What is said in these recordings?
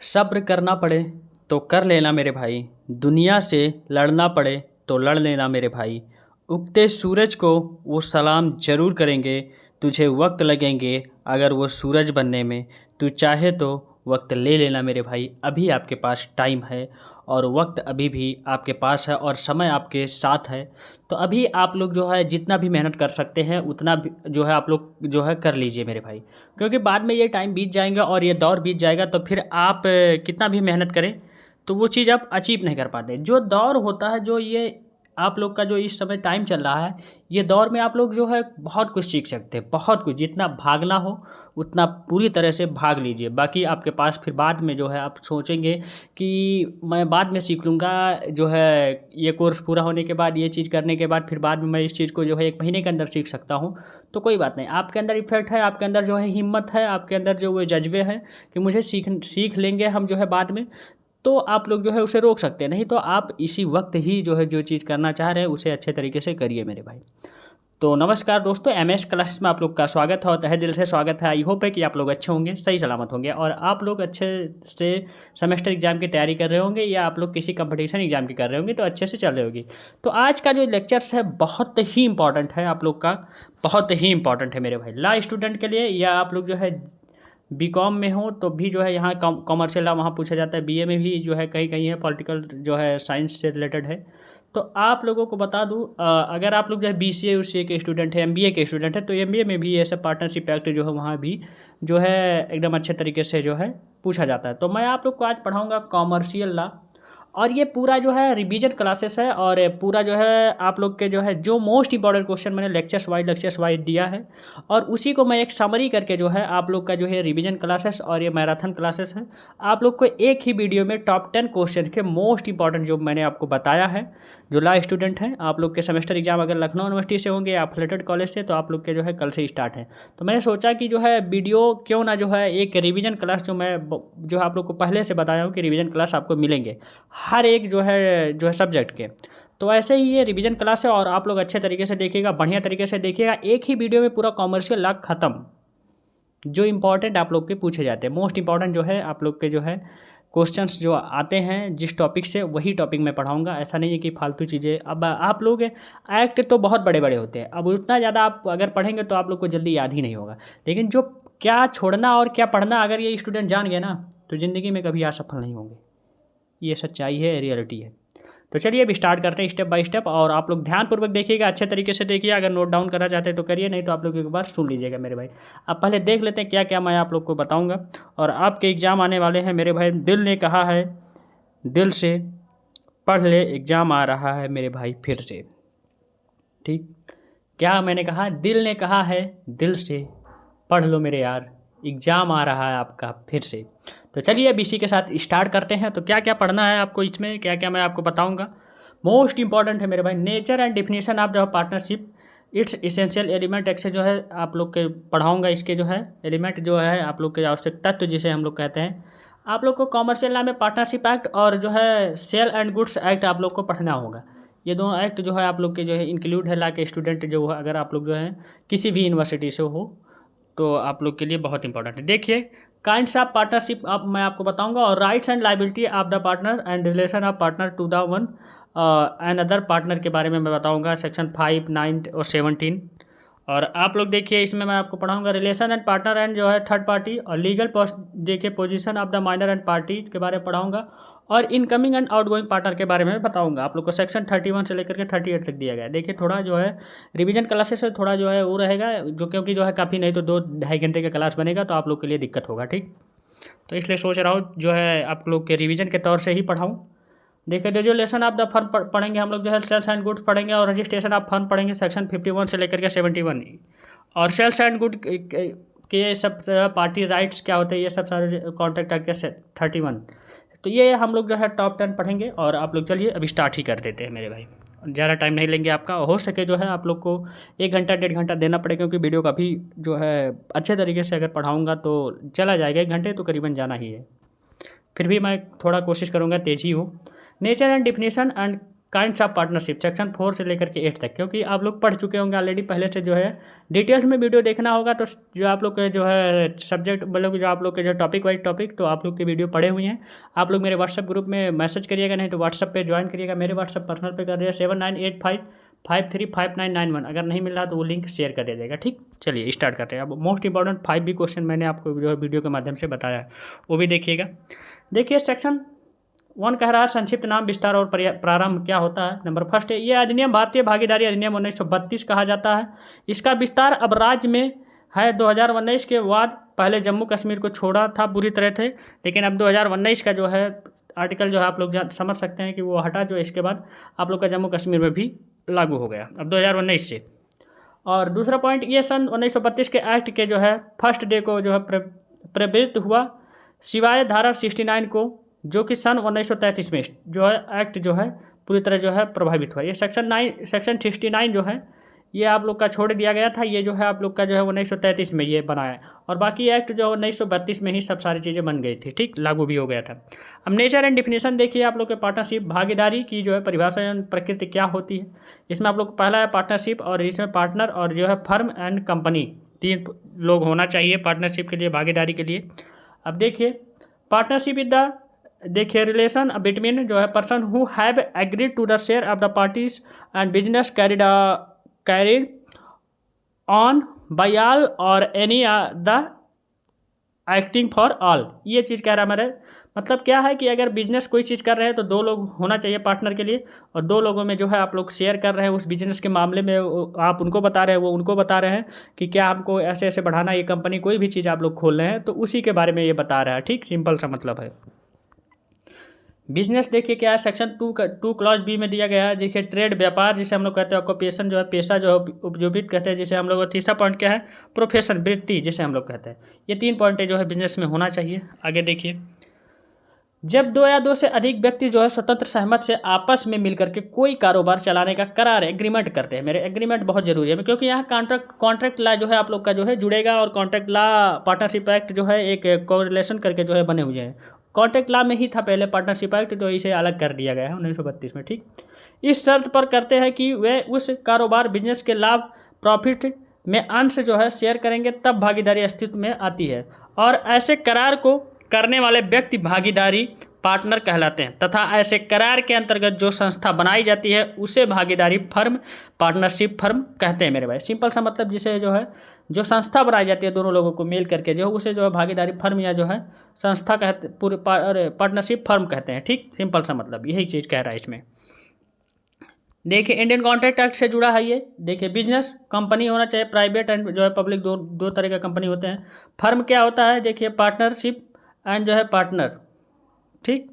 सब्र करना पड़े तो कर लेना मेरे भाई, दुनिया से लड़ना पड़े तो लड़ लेना मेरे भाई। उगते सूरज को वो सलाम ज़रूर करेंगे, तुझे वक्त लगेंगे अगर वो सूरज बनने में। तू चाहे तो वक्त ले लेना मेरे भाई, अभी आपके पास टाइम है और वक्त अभी भी आपके पास है और समय आपके साथ है। तो अभी आप लोग जो है जितना भी मेहनत कर सकते हैं उतना भी जो है आप लोग जो है कर लीजिए मेरे भाई, क्योंकि बाद में ये टाइम बीत जाएगा और ये दौर बीत जाएगा तो फिर आप कितना भी मेहनत करें तो वो चीज़ आप अचीव नहीं कर पाते। जो दौर होता है, जो ये आप लोग का जो इस समय टाइम चल रहा है, ये दौर में आप लोग जो है बहुत कुछ सीख सकते हैं, बहुत कुछ। जितना भागना हो उतना पूरी तरह से भाग लीजिए, बाकी आपके पास फिर बाद में जो है आप सोचेंगे कि मैं बाद में सीख लूँगा, जो है ये कोर्स पूरा होने के बाद, ये चीज़ करने के बाद फिर बाद में मैं इस चीज़ को जो है 1 महीने के अंदर सीख सकता हूँ। तो कोई बात नहीं, आपके अंदर इफ़र्ट है, आपके अंदर जो है हिम्मत है, आपके अंदर जो वो जज़्बे हैं कि मुझे सीख लेंगे हम जो है बाद में, तो आप लोग जो है उसे रोक सकते हैं। नहीं तो आप इसी वक्त ही जो है जो चीज़ करना चाह रहे हैं उसे अच्छे तरीके से करिए मेरे भाई। तो नमस्कार दोस्तों, एमएस क्लासेस में आप लोग का स्वागत है और तहे दिल से स्वागत है। आई होप है कि आप लोग अच्छे होंगे, सही सलामत होंगे और आप लोग अच्छे से सेमेस्टर एग्जाम की तैयारी कर रहे होंगे या आप लोग किसी कंपटीशन एग्जाम की कर रहे होंगे तो अच्छे से चल रही होगी। तो आज का जो लेक्चर्स है बहुत ही इंपॉर्टेंट है आप लोग का, बहुत ही इंपॉर्टेंट है मेरे भाई, लॉ स्टूडेंट के लिए, या आप लोग जो है बीकॉम में हो तो भी जो है यहाँ कॉमर्शियल लॉ वहाँ पूछा जाता है, बीए में भी जो है कहीं कहीं है, पॉलिटिकल जो है साइंस से रिलेटेड है। तो आप लोगों को बता दूँ, अगर आप लोग जो है बीसीए उसीए के स्टूडेंट है, एमबीए के स्टूडेंट है, तो एमबीए में भी ये सब पार्टनरशिप एक्ट जो है वहाँ भी जो है एकदम अच्छे तरीके से जो है पूछा जाता है। तो मैं आप लोग को आज पढ़ाऊँगा कॉमर्शियल लॉ, और ये पूरा जो है रिवीजन क्लासेस है और पूरा जो है आप लोग के जो है जो मोस्ट इंपॉर्टेंट क्वेश्चन मैंने लेक्चर्स वाइज दिया है और उसी को मैं एक समरी करके जो है आप लोग का जो है रिवीजन क्लासेस और ये मैराथन क्लासेस है, आप लोग को एक ही वीडियो में टॉप 10 क्वेश्चन के मोस्ट इंपॉर्टेंट जो मैंने आपको बताया है। जो लॉ स्टूडेंट हैं, आप लोग के सेमेस्टर एग्जाम अगर लखनऊ यूनिवर्सिटी से होंगे या अफिलेटेड कॉलेज से, तो आप लोग के जो है कल से स्टार्ट है। तो मैंने सोचा कि जो है वीडियो क्यों ना जो है एक रिवीजन क्लास जो मैं जो आप लोग को पहले से बताया हूँ कि रिवीजन क्लास आपको मिलेंगे हर एक जो है सब्जेक्ट के। तो ऐसे ही ये रिवीजन क्लास है और आप लोग अच्छे तरीके से देखिएगा, बढ़िया तरीके से देखिएगा, एक ही वीडियो में पूरा कॉमर्शियल लॉ खत्म। जो इंपॉर्टेंट आप लोग के पूछे जाते हैं, मोस्ट इंपॉर्टेंट जो है आप लोग के जो है क्वेश्चंस जो आते हैं जिस टॉपिक से, वही टॉपिक मैं पढ़ाऊंगा। ऐसा नहीं है कि फालतू चीज़ें। अब आप लोग एक्ट तो बहुत बड़े बड़े होते हैं, अब उतना ज़्यादा आप अगर पढ़ेंगे तो आप लोग को जल्दी याद ही नहीं होगा, लेकिन जो क्या छोड़ना और क्या पढ़ना अगर ये स्टूडेंट जान गए ना तो ज़िंदगी में कभी असफल नहीं होंगे। ये सच्चाई है, रियलिटी है। तो चलिए अब स्टार्ट करते हैं स्टेप बाय स्टेप, और आप लोग ध्यानपूर्वक देखिएगा, अच्छे तरीके से देखिए। अगर नोट डाउन करना चाहते हैं तो करिए, नहीं तो आप लोग एक बार सुन लीजिएगा मेरे भाई। अब पहले देख लेते हैं क्या क्या मैं आप लोग को बताऊंगा। और आपके एग्ज़ाम आने वाले हैं मेरे भाई, दिल ने कहा है दिल से पढ़ ले, एग्ज़ाम आ रहा है मेरे भाई फिर से। ठीक, क्या मैंने कहा? दिल ने कहा है दिल से पढ़ लो मेरे यार, एग्ज़ाम आ रहा है आपका फिर से। तो चलिए अब इसी के साथ स्टार्ट करते हैं। तो क्या क्या पढ़ना है आपको इसमें, क्या क्या मैं आपको बताऊंगा। मोस्ट इंपॉर्टेंट है मेरे भाई, nature and definition of the partnership, it's essential element एक्से जो है आप लोग के पढ़ाऊंगा। इसके जो है एलिमेंट जो है आप लोग के आवश्यक तत्व जिसे हम लोग कहते हैं। आप लोग को कॉमर्शियल लॉ में पार्टनरशिप एक्ट और जो है सेल एंड गुड्स एक्ट आप लोग को पढ़ना होगा। ये दोनों एक्ट जो है आप लोग के जो है इंक्लूड है लॉ के स्टूडेंट जो है, अगर आप लोग जो है किसी भी यूनिवर्सिटी से हो तो आप लोग के लिए बहुत इंपॉर्टेंट है। देखिए, काइंड्स ऑफ पार्टनरशिप अब मैं आपको बताऊंगा, और rights and liability of the partner and relation of partner to the one and other partner के बारे में मैं बताऊंगा, सेक्शन 5, 9 और 17। और आप लोग देखिए इसमें मैं आपको पढ़ाऊंगा रिलेशन एंड पार्टनर एंड जो है थर्ड पार्टी, और लीगल देखिए position of the minor and party के बारे में पढ़ाऊंगा, और इनकमिंग एंड आउटगोइंग पार्टनर के बारे में बताऊंगा। आप लोग को सेक्शन 31 से लेकर के 38 तक दिया गया है। देखिए थोड़ा जो है रिवीजन क्लासेस से थोड़ा जो है वो रहेगा, जो क्योंकि जो है काफ़ी, नहीं तो 2-2.5 घंटे का क्लास बनेगा तो आप लोग के लिए दिक्कत होगा। ठीक, तो इसलिए सोच रहा हूँ जो है आप लोग के रिवीजन के तौर से ही पढ़ाऊँ। देखिए रेजुलेशन ऑफ द फर्म पढ़ेंगे हम लोग, जो है सेल्स एंड गुड्स पढ़ेंगे, और रजिस्ट्रेशन ऑफ फर्म पढ़ेंगे सेक्शन 51 से लेकर के 71। और सेल्स एंड गुड के सब पार्टी राइट्स क्या होते हैं, ये सब सारे कॉन्ट्रैक्ट एक्ट के 31। तो ये हम लोग जो है टॉप 10 पढ़ेंगे। और आप लोग चलिए अभी स्टार्ट ही कर देते हैं मेरे भाई, ज़्यादा टाइम नहीं लेंगे आपका। हो सके जो है आप लोग को 1 घंटा 1.5 घंटा देना पड़ेगा, क्योंकि वीडियो का भी जो है अच्छे तरीके से अगर पढ़ाऊँगा तो चला जाएगा, 1 घंटे तो करीबन जाना ही है। फिर भी मैं थोड़ा कोशिश करूँगा तेज़ी हो। Nature and definition and kinds of partnership section 4 से लेकर के 8 तक, क्योंकि आप लोग पढ़ चुके होंगे ऑलरेडी पहले से जो है। डिटेल्स में वीडियो देखना होगा तो जो आप लोग के जो है सब्जेक्ट मतलब जो आप लोग के जो टॉपिक वाइज टॉपिक, तो आप लोग के वीडियो पढ़े हुए हैं। आप लोग मेरे व्हाट्सअप ग्रुप में मैसेज करिएगा, नहीं तो व्हाट्सअप पे ज्वाइन करिएगा। मेरे व्हाट्सअप पर्सनल पे कर दिया 7985535991। अगर नहीं मिल रहा तो वो लिंक शेयर कर दिया जाएगा। ठीक, चलिए स्टार्ट करते हैं। अब मोस्ट इंपॉर्टेंट 5 भी क्वेश्चन मैंने आपको जो है वीडियो के माध्यम से बताया है, वो भी देखिएगा। देखिए सेक्शन 1 कह रहा है संक्षिप्त नाम, विस्तार और प्रारंभ क्या होता है। नंबर फर्स्ट है, ये अधिनियम भारतीय भागीदारी अधिनियम 1932 कहा जाता है। इसका विस्तार अब राज्य में है 2019 के बाद। पहले जम्मू कश्मीर को छोड़ा था पूरी तरह से, लेकिन अब 2019 का जो है आर्टिकल जो है आप लोग समझ सकते हैं कि वो हटा, जो इसके बाद आप लोग का जम्मू कश्मीर में भी लागू हो गया अब 2019 से। और दूसरा पॉइंट, ये सन 1932 के एक्ट के जो है फर्स्ट डे को जो है प्रवृत्त हुआ, सिवाय धारा 69 को, जो कि सन 1933 में जो है एक्ट जो है पूरी तरह जो है प्रभावित हुआ। ये सेक्शन 69 जो है ये आप लोग का छोड़ दिया गया था। ये जो है आप लोग का जो है 1933 में ये बनाया है, और बाकी एक्ट जो है 1932 में ही सब सारी चीज़ें बन गई थी। ठीक, लागू भी हो गया था। अब नेचर एंड डिफिनेशन देखिए आप लोग के पार्टनरशिप भागीदारी की जो है परिभाषा एवं प्रकृति क्या होती है। इसमें आप लोग को पहला है पार्टनरशिप, और इसमें पार्टनर और जो है फर्म एंड कंपनी 3 लोग होना चाहिए पार्टनरशिप के लिए, भागीदारी के लिए। अब देखिए पार्टनरशिप इज द, देखिए रिलेशन बिटवीन जो है person who have agreed to the share of the parties and business carried on by all और any the acting for all. ये चीज़ कह रहा है मेरे, मतलब क्या है कि अगर बिजनेस कोई चीज़ कर रहे हैं तो 2 लोग होना चाहिए पार्टनर के लिए, और 2 लोगों में जो है आप लोग शेयर कर रहे हैं उस बिजनेस के मामले में। आप उनको बता रहे हैं, वो उनको बता रहे हैं कि क्या हमको ऐसे ऐसे बढ़ाना, ये कंपनी कोई भी चीज़ आप लोग खोल रहे हैं तो उसी के बारे में ये बता रहा है। ठीक, सिंपल सा मतलब है। बिजनेस देखिए क्या है, सेक्शन 2 क्लॉज बी में दिया गया है। देखिए ट्रेड, व्यापार जिसे हम लोग कहते हैं, ऑक्यूपेशन जो है पेशा जो है उपजीवित कहते हैं जिसे हम लोग। तीसरा पॉइंट क्या है, प्रोफेशन, वृत्ति जिसे हम लोग कहते हैं। ये 3 पॉइंट जो है बिजनेस में होना चाहिए। आगे देखिए, जब 2 या 2 से अधिक व्यक्ति जो है स्वतंत्र सहमत से आपस में मिलकर के कोई कारोबार चलाने का करार एग्रीमेंट करते हैं। मेरे एग्रीमेंट बहुत जरूरी है, क्योंकि यहाँ कॉन्ट्रैक्ट लॉ जो है आप लोग का जो है जुड़ेगा, और कॉन्ट्रैक्ट लॉ पार्टनरशिप एक्ट जो है एक कोरिलेशन करके जो है बने हुए हैं। कॉन्ट्रैक्ट लॉ में ही था पहले पार्टनरशिप एक्ट, तो इसे अलग कर दिया गया है 1932 में। ठीक, इस शर्त पर करते हैं कि वे उस कारोबार बिजनेस के लाभ प्रॉफिट में अंश जो है शेयर करेंगे, तब भागीदारी अस्तित्व में आती है। और ऐसे करार को करने वाले व्यक्ति भागीदारी पार्टनर कहलाते हैं, तथा ऐसे करार के अंतर्गत जो संस्था बनाई जाती है उसे भागीदारी फर्म, पार्टनरशिप फर्म कहते हैं मेरे भाई। सिंपल सा मतलब, जिसे जो है जो संस्था बनाई जाती है दोनों लोगों को मिल करके जो उसे जो है भागीदारी फर्म या जो है संस्था कहते, पूरे पार्टनरशिप फर्म कहते हैं। ठीक, सिंपल सा मतलब यही चीज़ कह रहा है इसमें। देखिए इंडियन कॉन्ट्रैक्ट एक्ट से जुड़ा है ये। देखिए बिजनेस कंपनी होना चाहिए, प्राइवेट एंड जो है पब्लिक, दो तरह का कंपनी होते हैं। फर्म क्या होता है, देखिए पार्टनरशिप एंड जो है पार्टनर। ठीक,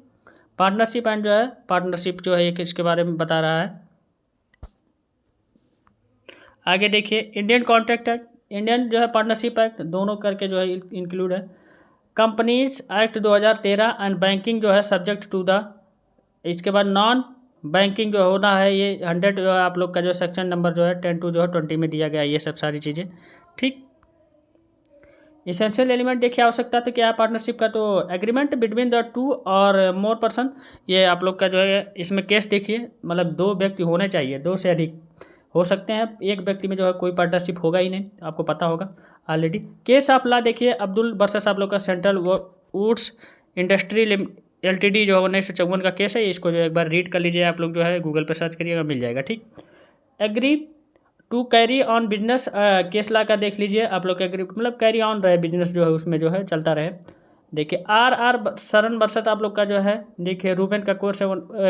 पार्टनरशिप एंड जो है पार्टनरशिप जो है ये किसके बारे में बता रहा है। आगे देखिए इंडियन कॉन्ट्रैक्ट एक्ट, इंडियन जो है पार्टनरशिप एक्ट, दोनों करके जो है इंक्लूड है। कंपनीज एक्ट 2013 एंड बैंकिंग जो है सब्जेक्ट टू द, इसके बाद नॉन बैंकिंग जो होना है ये 100 जो है आप लोग का जो सेक्शन नंबर जो है 10 to जो है 20 में दिया गया है, ये सब सारी चीज़ें। ठीक, इसेंशियल एलिमेंट देखिए आवश्यकता तो क्या है पार्टनरशिप का, तो एग्रीमेंट बिटवीन द 2 और मोर पर्सन। ये आप लोग का जो है इसमें केस देखिए, मतलब 2 व्यक्ति होने चाहिए, 2 से अधिक हो सकते हैं, एक व्यक्ति में जो है कोई पार्टनरशिप होगा ही नहीं, आपको पता होगा ऑलरेडी। केस ऑफ लॉ देखिए अब्दुल वर्सेस आप लोग का सेंट्रल वुड्स इंडस्ट्री LTD जो है 1954 का केस है। इसको जो एक बार रीड कर लीजिए आप लोग, जो है गूगल पर सर्च करिएगा मिल जाएगा। ठीक, agree to carry on business case law का देख लीजिए आप लोग, एग्री मतलब कैरी ऑन रहे बिजनेस जो है उसमें जो है चलता रहे। देखिए RR शरण बरसत आप लोग का जो है, देखिए रूबेन का कोर्स है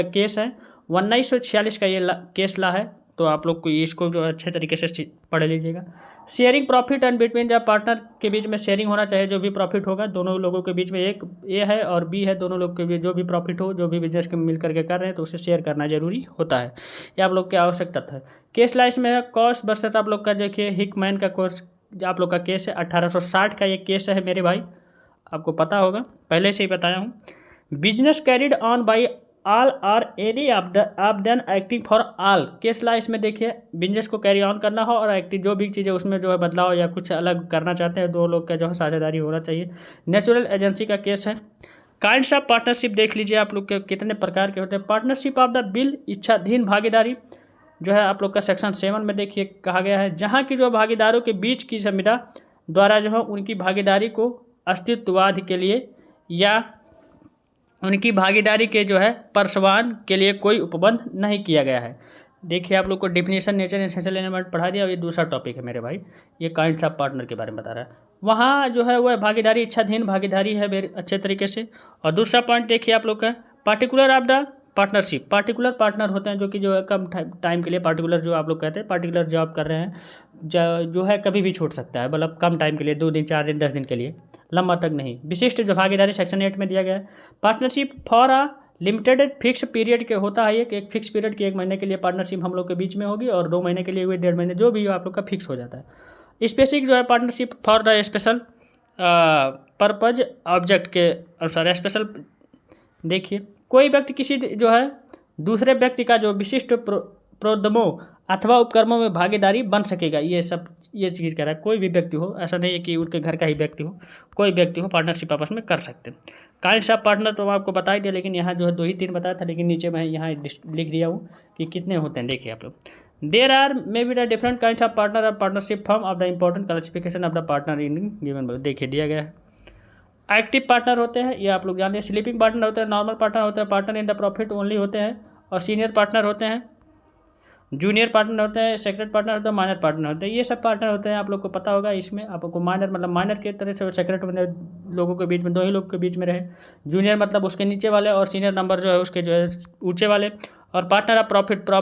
केस है 1946 का ये केस ला है, तो आप लोग को इसको जो अच्छे तरीके से पढ़ लीजिएगा। शेयरिंग प्रॉफिट एंड बिटवीन, जब पार्टनर के बीच में शेयरिंग होना चाहिए, जो भी प्रॉफिट होगा दोनों लोगों के बीच में, एक ए है और बी है, दोनों लोग के बीच जो भी प्रॉफिट हो, जो भी बिजनेस के मिल करके कर रहे हैं तो उसे शेयर करना जरूरी होता है। ये आप लोग की आवश्यकता था। केस लाइस में कॉस्ट वर्सेस आप लोग का देखिए हिकमैन का कोर्स आप लोग का केस है 1860 का ये केस है मेरे भाई, आपको पता होगा पहले से ही बताया हूँ। Business carried on by all are any of then acting for all, case law इसमें देखिए बिजनेस को कैरी ऑन करना हो और एक्टिव जो भी चीज़ें उसमें जो है बदलाव या कुछ अलग करना चाहते हैं, 2 लोग का जो है साझेदारी होना चाहिए। नेचुरल एजेंसी का केस है काइंड्स ऑफ पार्टनरशिप देख लीजिए आप लोग के कितने प्रकार के होते हैं। पार्टनरशिप ऑफ द बिल, इच्छाधीन भागीदारी जो है आप लोग का सेक्शन 7 में देखिए कहा गया है, जहाँ की जो भागीदारों के बीच की संविदा द्वारा जो है उनकी भागीदारी को अस्तित्ववाद के लिए या उनकी भागीदारी के जो है परसवान के लिए कोई उपबंध नहीं किया गया है। देखिए आप लोग को डेफिनेशन नेचर एसेंशियल एलिमेंट पढ़ा दिया। और ये दूसरा टॉपिक है मेरे भाई, ये काइंड्स ऑफ पार्टनर के बारे में बता रहा है। वहाँ जो है वह भागीदारी इच्छाधीन भागीदारी है वेरी अच्छे तरीके से। और दूसरा पॉइंट देखिए आप लोग का, particular of the partnership, particular partner होते हैं जो कि जो है कम टाइम के लिए, पार्टिकुलर जो आप लोग कहते हैं पार्टिकुलर जॉब कर रहे हैं जो है कभी भी छूट सकता है, मतलब कम टाइम के लिए 2 दिन 4 दिन 10 दिन के लिए, लंबा तक नहीं। विशिष्ट जो भागीदारी सेक्शन 8 में दिया गया है। Partnership for a limited fix period के होता है, एक फिक्स पीरियड की 1 महीने के लिए पार्टनरशिप हम लोग के बीच में होगी, और 2 महीने के लिए हुए, 1.5 महीने, जो भी हो आप लोग का फिक्स हो जाता है। स्पेसिफिक जो है partnership for the special purpose object के अनुसार स्पेशल। देखिए कोई व्यक्ति किसी जो है दूसरे व्यक्ति का जो विशिष्ट प्रोद्यमों अथवा उपक्रमों में भागीदारी बन सकेगा, ये चीज़ कह रहा है। कोई भी व्यक्ति हो, ऐसा नहीं है कि उनके घर का ही व्यक्ति हो, कोई व्यक्ति हो पार्टनरशिप आपस में कर सकते हैं। काइंड्स ऑफ पार्टनर तो आपको बता ही दिया, लेकिन यहाँ जो है 2 ही 3 बताया था, लेकिन नीचे मैं यहाँ लिख दिया हूँ कि कितने होते हैं। देखिए आप लोग, there are may be the different kinds of partner और partnership form of the important classification of the partner in given. देखिए दिया गया है। एक्टिव पार्टनर होते हैं, ये आप लोग जान लिया। स्लीपिंग पार्टनर होते हैं, नॉर्मल पार्टनर होते हैं, partner in the profit only होते हैं, और सीनियर पार्टनर होते हैं, जूनियर पार्टनर होते हैं, सेक्रेट पार्टनर होते हैं, माइनर पार्टनर होते हैं। ये सब पार्टनर होते हैं, आप लोग को पता होगा। इसमें आपको माइनर मतलब माइनर के तरह से, सेक्रेट मतलब लोगों के बीच में 2 ही लोग के बीच में रहे, जूनियर मतलब उसके नीचे वाले, और सीनियर नंबर जो है उसके जो है ऊंचे वाले। और पार्टनर आप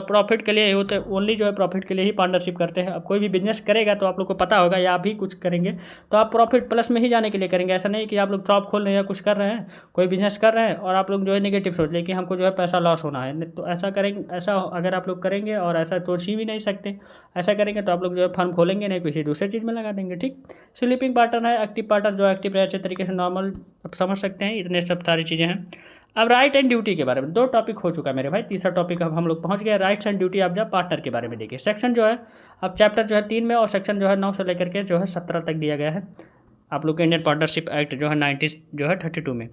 प्रॉफिट के लिए होते हैं, ओनली जो है प्रॉफिट के लिए ही पार्टनरशिप करते हैं। अब कोई भी बिजनेस करेगा तो आप लोग को पता होगा, या आप भी कुछ करेंगे तो आप प्रॉफिट प्लस में ही जाने के लिए करेंगे। ऐसा नहीं कि आप लोग शॉप खोल रहे हैं या कुछ कर रहे हैं, कोई बिजनेस कर रहे हैं और आप लोग जो है नेगेटिव सोच लें कि हमको जो है पैसा लॉस होना है, तो ऐसा करेंगे। ऐसा अगर आप लोग करेंगे, और ऐसा सोच ही भी नहीं सकते, ऐसा करेंगे तो आप लोग जो है फर्म खोलेंगे नहीं, किसी दूसरे चीज़ में लगा देंगे। ठीक। स्लीपिंग पार्टनर है, एक्टिव पार्टनर जो एक्टिव रहे अच्छे तरीके से, नॉर्मल आप समझ सकते हैं। इतने सब सारी चीज़ें हैं। अब राइट एंड ड्यूटी के बारे में 2 टॉपिक हो चुका है मेरे भाई। तीसरा टॉपिक अब हम लोग पहुंच गए, rights and duty of the partner के बारे में। देखिए सेक्शन जो है अब चैप्टर जो है 3 में, और सेक्शन जो है 9 से लेकर के जो है 17 तक दिया गया है आप लोग के इंडियन पार्टनरशिप एक्ट जो है 32 में।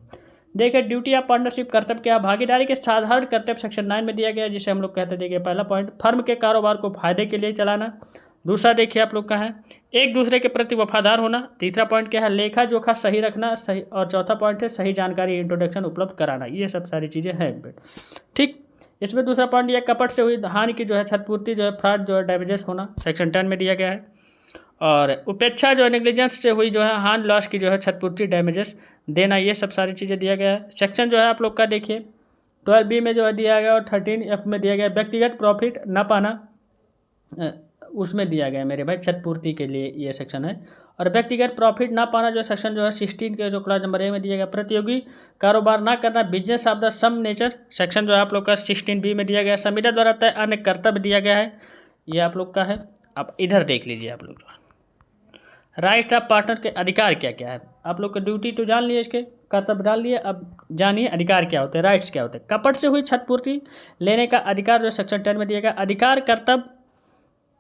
देखिए ड्यूटी ऑफ पार्टनरशिप, कर्तव्य क्या, भागीदारी के साधारण कर्तव्य सेक्शन 9 में दिया गया है, जिसे हम लोग कहते हैं। देखिए पहला पॉइंट, फर्म के कारोबार को फायदे के लिए चलाना। दूसरा देखिए आप लोग का है एक दूसरे के प्रति वफादार होना। तीसरा पॉइंट क्या है, लेखा जोखा सही रखना सही। और चौथा पॉइंट है सही जानकारी इंट्रोडक्शन उपलब्ध कराना। ये सब सारी चीज़ें हैं। ठीक। इसमें दूसरा पॉइंट ये कपट से हुई हानि की जो है क्षतिपूर्ति, जो है फ्रॉड जो है डैमेजेस होना, सेक्शन 10 में दिया गया है। और उपेक्षा जो है नेग्लिजेंस से हुई जो है हानि लॉस की जो है क्षतिपूर्ति डैमेजेस देना, ये सब सारी चीज़ें दिया गया है। सेक्शन जो है आप लोग का देखिए 12B में जो है दिया गया, और 13F में दिया गया व्यक्तिगत प्रॉफिट न पाना, उसमें दिया गया है मेरे भाई क्षतिपूर्ति के लिए ये सेक्शन है। और व्यक्तिगत प्रॉफिट ना पाना जो सेक्शन जो है 16 के जो क्लास नंबर A में दिया गया। प्रतियोगी कारोबार ना करना, business of the same nature, section जो है आप लोग का 16B में दिया गया है। संविदा द्वारा तय अन्य कर्तव्य दिया गया है, ये आप लोग का है। अब इधर देख लीजिए आप लोग, राइट ऑफ पार्टनर के अधिकार क्या क्या है। आप लोग का ड्यूटी तो जान लिए, इसके कर्तव्य डाल लिए, अब जानिए अधिकार क्या होते हैं, राइट्स क्या होते हैं। कपट से हुई क्षतिपूर्ति लेने का अधिकार जो सेक्शन 10 में दिया गया। अधिकार कर्तव्य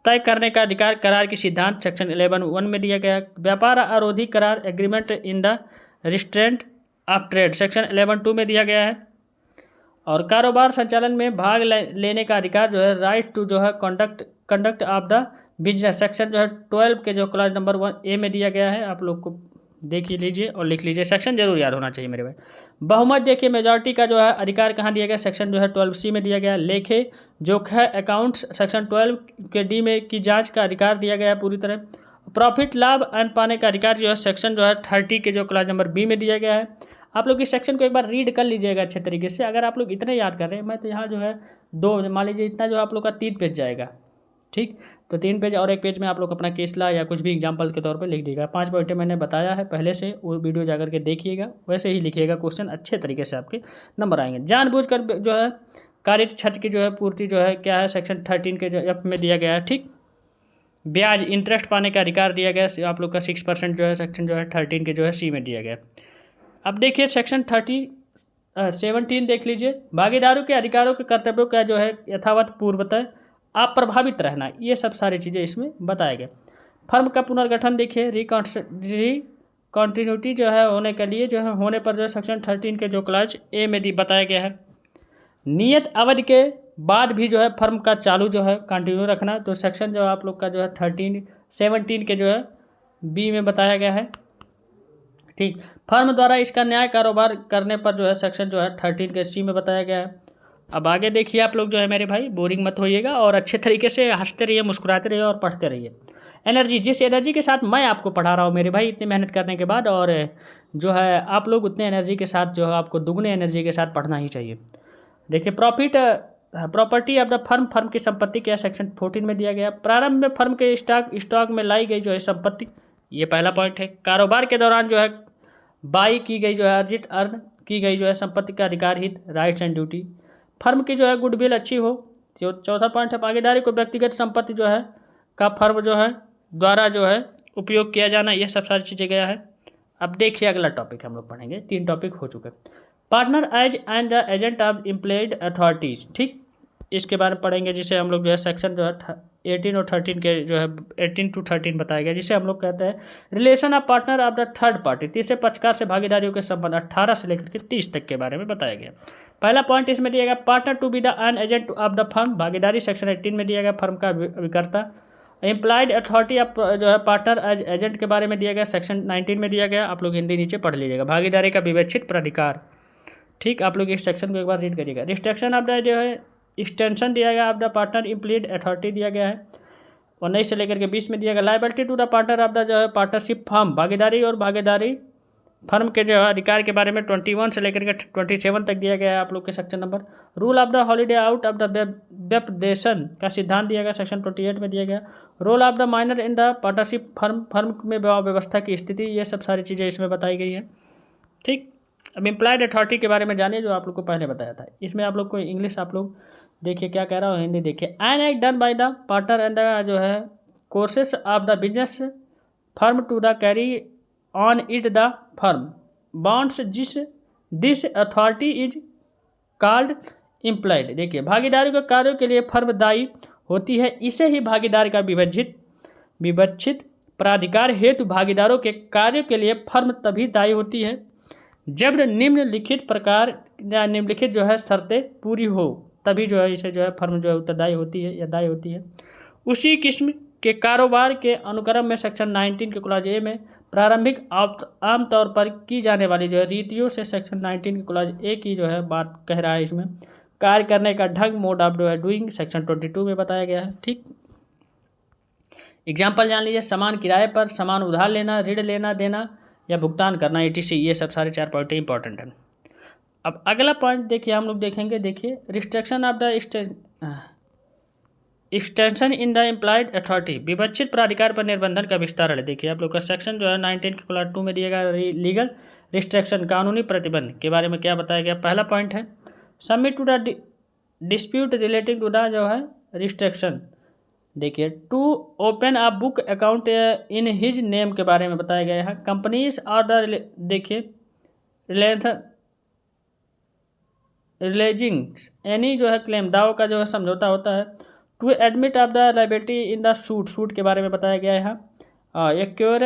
तय करने का अधिकार करार की सिद्धांत सेक्शन 11(1) में दिया गया। व्यापार आरोधी करार agreement in the restraint of trade section 11(2) में दिया गया है। और कारोबार संचालन में भाग लेने का अधिकार जो है राइट टू जो है conduct of the business section जो है 12 के जो क्लास नंबर 1A में दिया गया है। आप लोग को देख लीजिए और लिख लीजिए, सेक्शन जरूर याद होना चाहिए मेरे भाई। बहुमत देखिए मेजॉरिटी का जो है अधिकार कहाँ दिया गया, सेक्शन जो है 12C में दिया गया। लेखे जोखा अकाउंट्स सेक्शन 12 के D में की जांच का अधिकार दिया गया है पूरी तरह। प्रॉफिट लाभ अन्न पाने का अधिकार जो है सेक्शन जो है 30 के जो क्लास नंबर B में दिया गया है। आप लोग इस सेक्शन को एक बार रीड कर लीजिएगा अच्छे तरीके से। अगर आप लोग इतने याद कर रहे हैं, मैं तो यहाँ जो है 2 मान लीजिए इतना जो आप लोग का 3 पेज जाएगा। ठीक, तो 3 पेज और 1 पेज में आप लोग अपना केस ला या कुछ भी एग्जाम्पल के तौर पे लिख दीजिएगा। 5 पॉइंट मैंने बताया है पहले से, वो वीडियो जाकर के देखिएगा, वैसे ही लिखिएगा क्वेश्चन, अच्छे तरीके से आपके नंबर आएंगे। जानबूझकर जो है कार्य क्षति की जो है पूर्ति जो है क्या है, सेक्शन 13 के जो F में दिया गया है। ठीक, ब्याज इंटरेस्ट पाने का अधिकार दिया गया है आप लोग का 6% जो है सेक्शन जो है 13 के जो है C में दिया गया। अब देखिए सेक्शन 17 देख लीजिए, भागीदारों के अधिकारों के कर्तव्यों का जो है यथावत पूर्वतः आप प्रभावित रहना, ये सब सारी चीज़ें इसमें बताए गए। फर्म का पुनर्गठन देखिए कंटिन्यूटी जो है होने के लिए जो है होने पर जो है सेक्शन 13 के जो क्लॉज ए में बताया गया है, नियत अवधि के बाद भी जो है फर्म का चालू जो है कंटिन्यू रखना, तो सेक्शन जो आप लोग का जो है 17 के जो है बी में बताया गया है। ठीक, फर्म द्वारा इसका न्याय कारोबार करने पर जो है सेक्शन जो है 13 के सी में बताया गया है। अब आगे देखिए आप लोग जो है मेरे भाई, बोरिंग मत होइएगा और अच्छे तरीके से हंसते रहिए, मुस्कुराते रहिए और पढ़ते रहिए। एनर्जी, जिस एनर्जी के साथ मैं आपको पढ़ा रहा हूँ मेरे भाई इतनी मेहनत करने के बाद, और जो है आप लोग उतने एनर्जी के साथ जो है आपको दुगने एनर्जी के साथ पढ़ना ही चाहिए। देखिए प्रॉपर्टी ऑफ द फर्म की संपत्ति क्या सेक्शन 14 में दिया गया। प्रारंभ में फर्म के स्टॉक में लाई गई जो है संपत्ति, ये पहला पॉइंट है। कारोबार के दौरान जो है बाई की गई जो है अर्न की गई जो है संपत्ति का अधिकार हित, राइट्स एंड ड्यूटी। फर्म की जो है गुडविल अच्छी हो, जो चौथा पॉइंट है। भागीदारी को व्यक्तिगत संपत्ति जो है का फर्म जो है द्वारा जो है उपयोग किया जाना, यह सब सारी चीज़ें गया है। अब देखिए अगला टॉपिक हम लोग पढ़ेंगे, 3 टॉपिक हो चुके हैं। Partner as and the agent of employed authorities, ठीक, इसके बारे में पढ़ेंगे, जिसे हम लोग जो है सेक्शन जो है 18 और 13 के जो है 18 to 13 बताया गया, जिसे हम लोग कहते हैं relation of partner of the third party, तीसरे पक्षकार से भागीदारियों के संबंध 18 से लेकर के 30 तक के बारे में बताया गया। पहला पॉइंट इसमें दिया गया partner to be the an agent of the firm, भागीदारी सेक्शन 18 में दिया गया फर्म का अभिकर्ता। एम्प्लॉयड अथॉरिटी ऑफ जो है पार्टनर एज एजेंट के बारे में दिया गया, सेक्शन 19 में दिया गया। आप लोग हिंदी नीचे पढ़ लीजिएगा। भागीदारी का विवेचित प्राधिकार, ठीक, आप लोग इस सेक्शन को एक बार रीड करिएगा। रिस्ट्रिक्शन ऑफ द जो है एक्सटेंशन दिया गया of the partner employed authority दिया गया है, 19 से लेकर के 20 में दिया गया। Liability to the partner of the जो है पार्टनरशिप फर्म, भागीदारी और भागीदारी फर्म के जो है अधिकार के बारे में 21 से लेकर के 27 तक दिया गया है आप लोग के section number. Rule of the holiday out of the व्यपदेशन का सिद्धांत दिया गया, सेक्शन 28 में दिया गया। Role of the minor in the partnership firm में व्यवस्था की स्थिति, ये सब सारी चीज़ें इसमें बताई गई है। ठीक, अब एम्प्लॉयड अथॉरिटी के बारे में जानिए, जो आप लोग को पहले बताया था। इसमें आप लोग को इंग्लिश आप लोग देखिए क्या कह रहा हूँ, हिंदी देखिए। An act done by the partner and the जो है courses of the business firm to the carry on it the firm bonds this authority is called employed. देखिए, भागीदारी के कार्यों के लिए फर्म दायी होती है, इसे ही भागीदारी का विवक्षित प्राधिकार हेतु भागीदारों के कार्यों के लिए फर्म तभी दायी होती है जब निम्नलिखित प्रकार या निम्नलिखित जो है शर्तें पूरी हो, तभी जो है इसे जो है फर्म जो है उत्तरदायी होती है या दायी होती है। उसी किस्म के कारोबार के अनुक्रम में सेक्शन 19 के क्लॉज ए में प्रारंभिक आमतौर पर की जाने वाली जो है रीतियों से सेक्शन 19 के क्लॉज ए की जो है बात कह रहा है। इसमें कार्य करने का ढंग, मोड ऑफ डूइंग, सेक्शन 22 में बताया गया है। ठीक, एग्जाम्पल जान लीजिए, समान किराए पर, समान उधार लेना, ऋण लेना देना या भुगतान करना, ETC, ये सब सारे 4 पॉइंट इंपॉर्टेंट हैं। अब अगला पॉइंट देखिए हम लोग देखेंगे, देखिए restriction of the extension in the employed authority, विवक्षित प्राधिकार पर निर्बंधन का विस्तार। देखिए आप लोग का सेक्शन जो है 19 के क्लॉज 2 में दिया गया लीगल रिस्ट्रिक्शन, कानूनी प्रतिबंध के बारे में क्या बताया गया। पहला पॉइंट है submit to the dispute relating to the जो है रिस्ट्रिक्शन। देखिए, to open a book account in his name के बारे में बताया गया है। कंपनीज और द देखिए रिलेजिंग एनी जो है क्लेम, दावों का जो है समझौता होता है। To admit of the liability in the suit के बारे में बताया गया है। एक्योर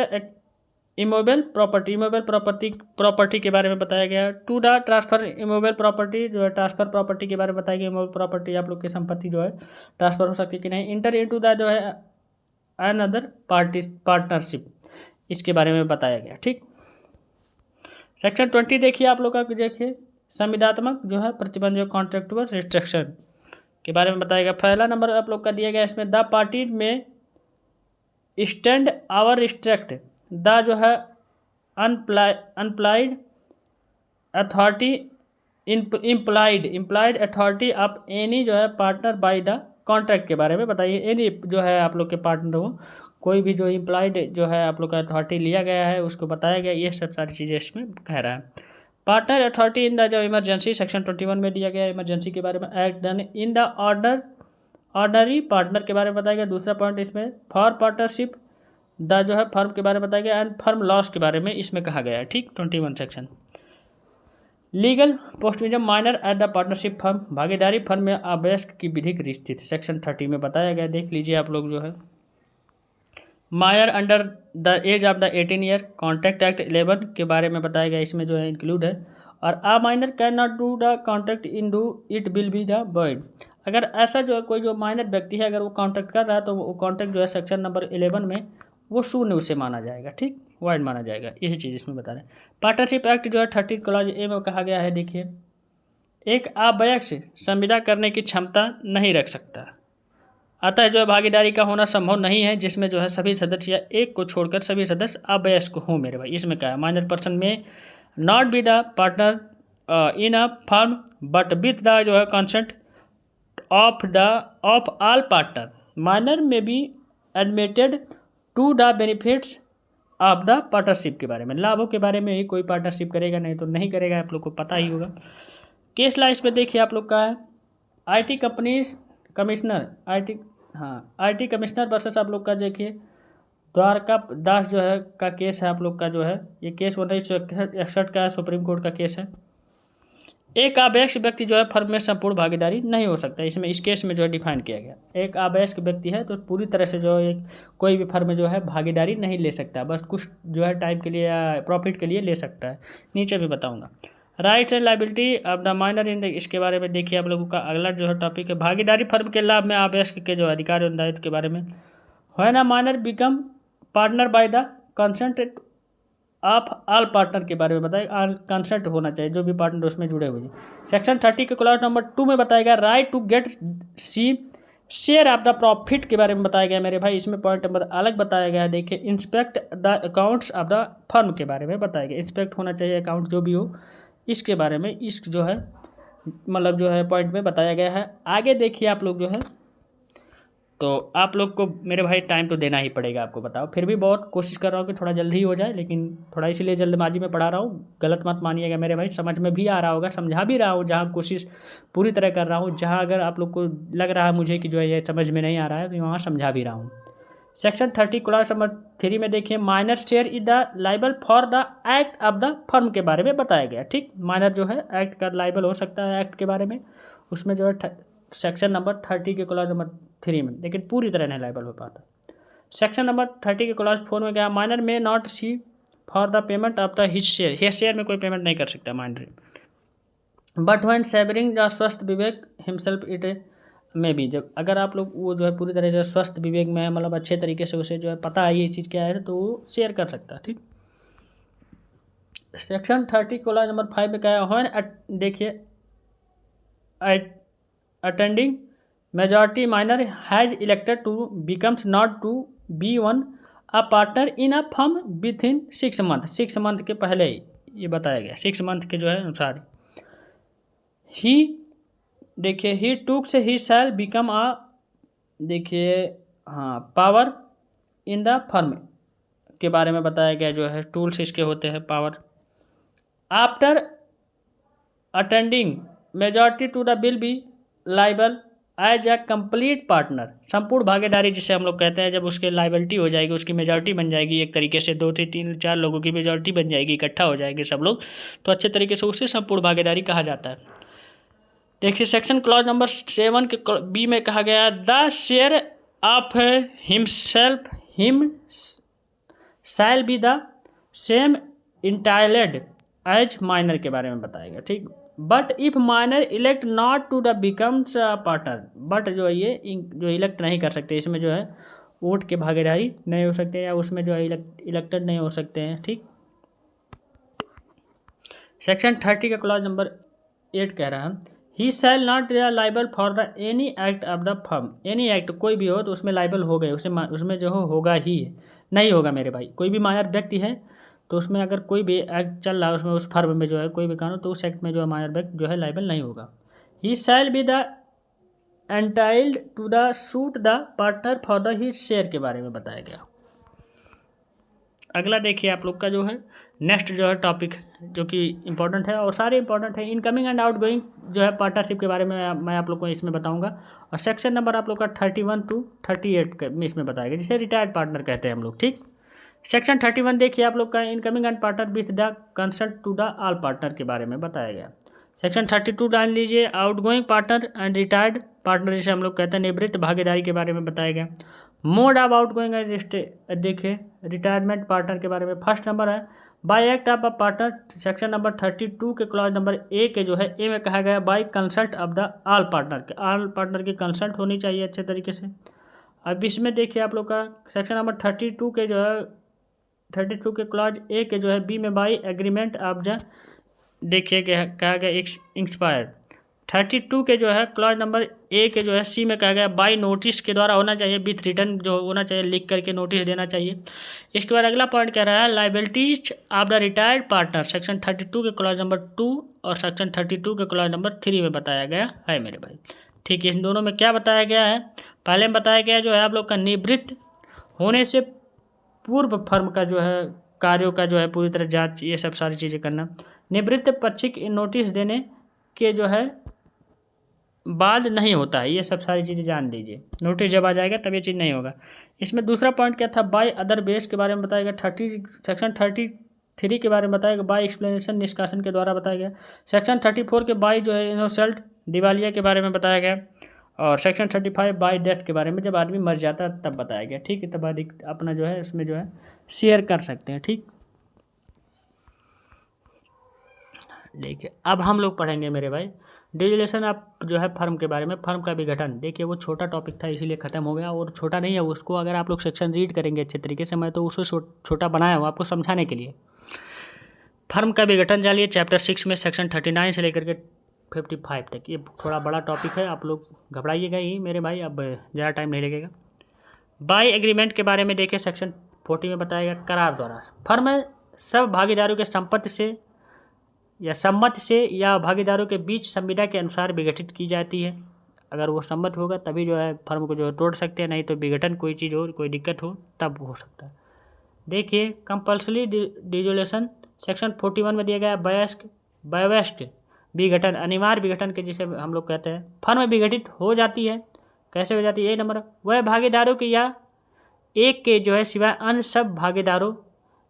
इमोबल प्रॉपर्टी के बारे में बताया गया है। To the transfer immovable property जो है ट्रांसफर प्रॉपर्टी के बारे में बताया गया। इमोबल प्रॉपर्टी आप लोग की संपत्ति जो है ट्रांसफर हो सकती है कि नहीं। इंटर इनटू द जो है अनदर पार्टनरशिप, इसके बारे में बताया गया। ठीक, सेक्शन 20 देखिए आप लोग का, देखिए संविदात्मक जो है प्रतिबंध, जो कॉन्ट्रेक्चुअल रिस्ट्रिक्शन के बारे में बताया गया। पहला नंबर आप लोग का दिया गया इसमें, द पार्टी में स्टैंड आवर रिस्ट्रिक्ट द जो है unplied authority implied authority of any जो है पार्टनर बाय द कॉन्ट्रैक्ट के बारे में बताइए। एनी जो है आप लोग के पार्टनर हो, कोई भी जो इम्प्लाइड जो है आप लोग का अथॉरिटी लिया गया है उसको बताया गया। ये सब सारी चीज़ें इसमें कह रहा है। पार्टनर अथॉरिटी इन द जो इमरजेंसी, सेक्शन 21 में दिया गया इमरजेंसी के बारे में। Act done in the ordinary partner के बारे में बताया गया। दूसरा पॉइंट इसमें फॉर पार्टनरशिप द जो है फर्म के बारे में बताया गया। एंड फर्म लॉस के बारे में इसमें कहा गया है। ठीक, 21 सेक्शन। लीगल पोस्टमिजम minor at the partnership firm, भागीदारी फर्म में अवयस्क की विधिक स्थिति, सेक्शन 30 में बताया गया। देख लीजिए आप लोग जो है minor under the age of the 18 year, contract act 11 के बारे में बताया गया, इसमें जो है इंक्लूड है। और a minor can not do the contract in do it will be the void. अगर ऐसा जो है कोई जो माइनर व्यक्ति है अगर वो कॉन्ट्रैक्ट कर रहा है तो वो कॉन्ट्रैक्ट जो है सेक्शन नंबर 11 में वो शून्य उसे माना जाएगा, ठीक, वॉइड माना जाएगा। यही चीज़ इसमें बता रहे हैं। पार्टनरशिप एक्ट जो है 30 क्लॉज ए में कहा गया है, देखिए, एक अवयस्क संविदा करने की क्षमता नहीं रख सकता, अतः जो है भागीदारी का होना संभव नहीं है जिसमें जो है सभी सदस्य या एक को छोड़कर सभी सदस्य अवयस्क हों मेरे भाई। इसमें क्या है, minor person may not be the partner in a firm but with the जो है consent of all partner. Minor may be admitted to the benefits of the partnership के बारे में, लाभों के बारे में ही कोई पार्टनरशिप करेगा, नहीं तो नहीं करेगा, आप लोग को पता ही होगा। केस लाइस्ट में देखिए आप लोग का है IT companies commissioner, IT commissioner versus आप लोग का देखिए द्वारका दास जो है का केस है आप लोग का, जो है ये केस 1961 का सुप्रीम कोर्ट का केस है। एक अवयस्क व्यक्ति जो है फर्म में संपूर्ण भागीदारी नहीं हो सकता, इसमें इस केस में जो है डिफाइन किया गया, एक अवयस्क व्यक्ति है तो पूरी तरह से जो है कोई भी फर्म में जो है भागीदारी नहीं ले सकता, बस कुछ जो है टाइम के लिए या प्रॉफिट के लिए ले सकता है। नीचे भी बताऊंगा। Rights and liability of the minor in इसके बारे में देखिए आप लोगों का अगला जो है टॉपिक है भागीदारी फर्म के लाभ में अवयस्क के जो अधिकार और दायित्व के बारे में। When a minor become partner by the consent of all partner के बारे में बताएगा, कंसेंट होना चाहिए जो भी पार्टनर उसमें जुड़े हुए हैं। सेक्शन 30 के क्लॉज नंबर 2 में बताएगा right to get see share of the profit के बारे में बताया गया मेरे भाई। इसमें पॉइंट नंबर अलग बताया गया है, देखिए inspect the accounts of the firm के बारे में बताया गया, इंस्पेक्ट होना चाहिए अकाउंट जो भी हो, इसके बारे में इस जो है मतलब जो है पॉइंट में बताया गया है। आगे देखिए आप लोग जो है, तो आप लोग को मेरे भाई टाइम तो देना ही पड़ेगा आपको, बताओ, फिर भी बहुत कोशिश कर रहा हूँ कि थोड़ा जल्दी ही हो जाए, लेकिन थोड़ा इसीलिए जल्दबाजी में पढ़ा रहा हूँ, गलत मत मानिएगा मेरे भाई, समझ में भी आ रहा होगा, समझा भी रहा हूँ जहाँ कोशिश पूरी तरह कर रहा हूँ, जहाँ अगर आप लोग को लग रहा है मुझे कि जो है ये समझ में नहीं आ रहा है तो वहाँ समझा भी रहा हूँ। सेक्शन 30 क्लॉज नंबर 3 में देखिए minor share is the liable for the act of the firm के बारे में बताया गया, ठीक, माइनर जो है एक्ट का लाइबल हो सकता है एक्ट के बारे में, उसमें जो है सेक्शन नंबर 30 के क्लॉज नंबर 3 में, लेकिन पूरी तरह नहीं लाइबल हो पाता। सेक्शन नंबर 30 के क्लॉज 4 में क्या, माइनर में not see for the payment of the his share में कोई पेमेंट नहीं कर सकता minor, but when severing the स्वस्थ विवेक हिमसेल्फ इट में भी, जब अगर आप लोग वो जो है पूरी तरह से स्वस्थ विवेक में है, मतलब अच्छे तरीके से उसे जो है पता है ये चीज़ क्या है, तो वो शेयर कर सकता है, ठीक। सेक्शन 30 क्लॉज नंबर 5 में क्या है, व्हेन देखिए attending majority minor has elected to becomes not to be one a partner in a firm within 6 month, 6 month के पहले ही ये बताया गया, 6 मंथ के जो है अनुसार ही देखिए ही टूक से ही शैल बिकम अ देखिए हाँ पावर इन द फर्म के बारे में बताया गया, जो है टूल्स इसके होते हैं power. After attending majority to the bill be liable as a complete partner, संपूर्ण भागीदारी जिसे हम लोग कहते हैं, जब उसके लाइबिलिटी हो जाएगी, उसकी मेजॉरिटी बन जाएगी, एक तरीके से 2 से 3 4 लोगों की मेजॉरिटी बन जाएगी, इकट्ठा हो जाएंगे सब लोग, तो अच्छे तरीके से उसे संपूर्ण भागीदारी कहा जाता है। देखिए सेक्शन क्लॉज नंबर 7 के बी में कहा गया the share of himself him shall be the same entitled as minor के बारे में बताएगा, ठीक। But if minor elect not to the becomes partner, but जो है ये जो इलेक्ट नहीं कर सकते, इसमें जो है वोट के भागीदारी नहीं हो सकते या उसमें जो है इलेक्टेड नहीं हो सकते हैं, ठीक। सेक्शन 30 का क्लॉज नंबर 8 कह रहा है he shall not liable for the any act of the firm, any act कोई भी हो तो उसमें लाइबल हो गए, उसमें जो होगा ही नहीं होगा मेरे भाई, कोई भी माइनर व्यक्ति है तो उसमें अगर कोई भी एक्ट चल रहा है उसमें उस फर्म में जो है कोई भी कानून, तो उस एक्ट में जो है माइनर व्यक्ति जो है लाइबल नहीं होगा। He shall be the entitled to the suit the partner for the his share के बारे में बताया गया। अगला देखिए आप लोग का जो है नेक्स्ट जो है टॉपिक जो कि इंपॉर्टेंट है और सारे इंपॉर्टेंट है, इनकमिंग एंड आउटगोइंग जो है पार्टनरशिप के बारे में मैं आप लोग को इसमें बताऊंगा। और सेक्शन नंबर आप लोग का 31 to 38 में इसमें बताएगा, जिसे रिटायर्ड पार्टनर कहते हैं हम लोग, ठीक। सेक्शन 31 देखिए आप लोग का incoming and partner with the consult to the all partner के बारे में बताया गया। सेक्शन 32 जान लीजिए outgoing partner and retired partner जिसे हम लोग कहते हैं निवृत्त भागीदारी के बारे में बताया गया। मोड ऑफ आउटगोइंग देखिए रिटायरमेंट पार्टनर के बारे में। फर्स्ट नंबर है bye act of a partner, section number 32 के क्लॉज नंबर ए के जो है ए में कहा गया by consult of the all partner के, ऑल पार्टनर की कंसल्ट होनी चाहिए अच्छे तरीके से। अब इसमें देखिए आप लोग का सेक्शन नंबर 32 के जो है 32 के क्लॉज ए के जो है बी में बाई एग्रीमेंट ऑफ द, देखिए कहा गया एक्सपायर। 32 के जो है क्लॉज नंबर ए के जो है सी में कहा गया बाई नोटिस के द्वारा होना चाहिए, विथ रिटर्न जो होना चाहिए, लिख करके नोटिस देना चाहिए। इसके बाद अगला पॉइंट कह रहा है liabilities of the retired partner, section 32 के क्लॉज नंबर 2 और सेक्शन 32 के क्लॉज नंबर 3 में बताया गया है मेरे भाई। ठीक है, इन दोनों में क्या बताया गया है, पहले में बताया गया जो है आप लोग का निवृत्त होने से पूर्व फर्म का जो है कार्यों का जो है पूरी तरह जांच, ये सब सारी चीज़ें करना। निवृत्त पक्षी नोटिस देने के जो है बाद नहीं होता है, ये सब सारी चीज़ें जान लीजिए, नोटिस जब आ जाएगा तब ये चीज़ नहीं होगा। इसमें दूसरा पॉइंट क्या था, बाय अदर बेस के बारे में बताया गया। सेक्शन 33 के बारे में बताया गया बाय एक्सप्लेनेशन, निष्कासन के द्वारा बताया गया। सेक्शन 34 के बाय जो है इनोसेंट दिवालिया के बारे में बताया गया। और सेक्शन 35 बाय डेथ के बारे में, जब आदमी मर जाता है तब बताया गया। ठीक है, तब अपना जो है इसमें जो है शेयर कर सकते हैं। ठीक, देखिए अब हम लोग पढ़ेंगे मेरे भाई डिसोल्यूशन आप जो है फर्म के बारे में, फर्म का विघटन। देखिए वो छोटा टॉपिक था इसीलिए ख़त्म हो गया, और छोटा नहीं है, उसको अगर आप लोग सेक्शन रीड करेंगे अच्छे तरीके से, मैं तो उसको छोटा बनाया हूँ आपको समझाने के लिए। फर्म का विघटन जानिए चैप्टर 6 में सेक्शन 39 से लेकर के 55 तक। ये थोड़ा बड़ा टॉपिक है, आप लोग घबराइएगा ही मेरे भाई, अब ज़्यादा टाइम नहीं लगेगा। बाय एग्रीमेंट के बारे में देखिए सेक्शन 40 में बताया गया करार द्वारा फर्म सब भागीदारों के संपत्ति से या सम्मत से या भागीदारों के बीच संविदा के अनुसार विघटित की जाती है। अगर वो सम्मत होगा तभी जो है फर्म को जो है तोड़ सकते हैं, नहीं तो विघटन कोई चीज़ हो, कोई दिक्कत हो तब हो सकता है। देखिए कंपल्सरी डिसोल्यूशन सेक्शन 41 में दिया गया वयस्क विघटन, अनिवार्य विघटन के जिसे हम लोग कहते हैं। फर्म विघटित हो जाती है, कैसे हो जाती है, ए नंबर वह भागीदारों की या एक के जो है सिवाय अन्य सब भागीदारों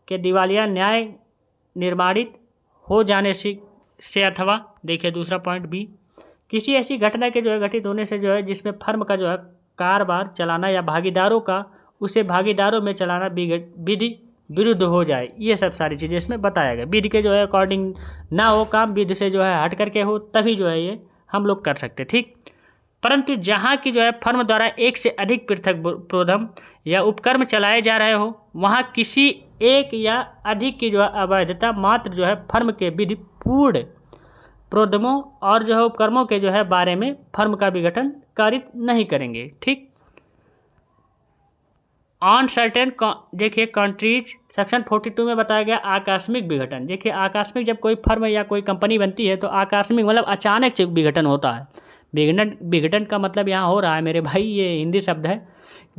के दिवालिया न्याय निर्माणित हो जाने से अथवा, देखिए दूसरा पॉइंट बी, किसी ऐसी घटना के जो है घटित होने से जो है जिसमें फर्म का जो है कारोबार चलाना या भागीदारों का उसे भागीदारों में चलाना विधि विरुद्ध हो जाए। ये सब सारी चीज़ें इसमें बताया गया। विधि के जो है अकॉर्डिंग ना हो काम, विधि से जो है हट करके हो, तभी जो है ये हम लोग कर सकते। ठीक, परंतु जहाँ की जो है फर्म द्वारा एक से अधिक पृथक प्रोधम या उपक्रम चलाए जा रहे हो, वहाँ किसी एक या अधिक की जो है अवैधता मात्र जो है फर्म के विधि पूर्ण प्रोधमों और जो है उपक्रमों के जो है बारे में फर्म का विघटन कारित नहीं करेंगे। ठीक, ऑन सर्टेन देखिए कंट्रीज सेक्शन 42 में बताया गया आकस्मिक विघटन। देखिए आकस्मिक जब कोई फर्म या कोई कंपनी बनती है तो आकस्मिक मतलब अचानक से विघटन होता है। विघटन का मतलब यहाँ हो रहा है मेरे भाई, ये हिंदी शब्द है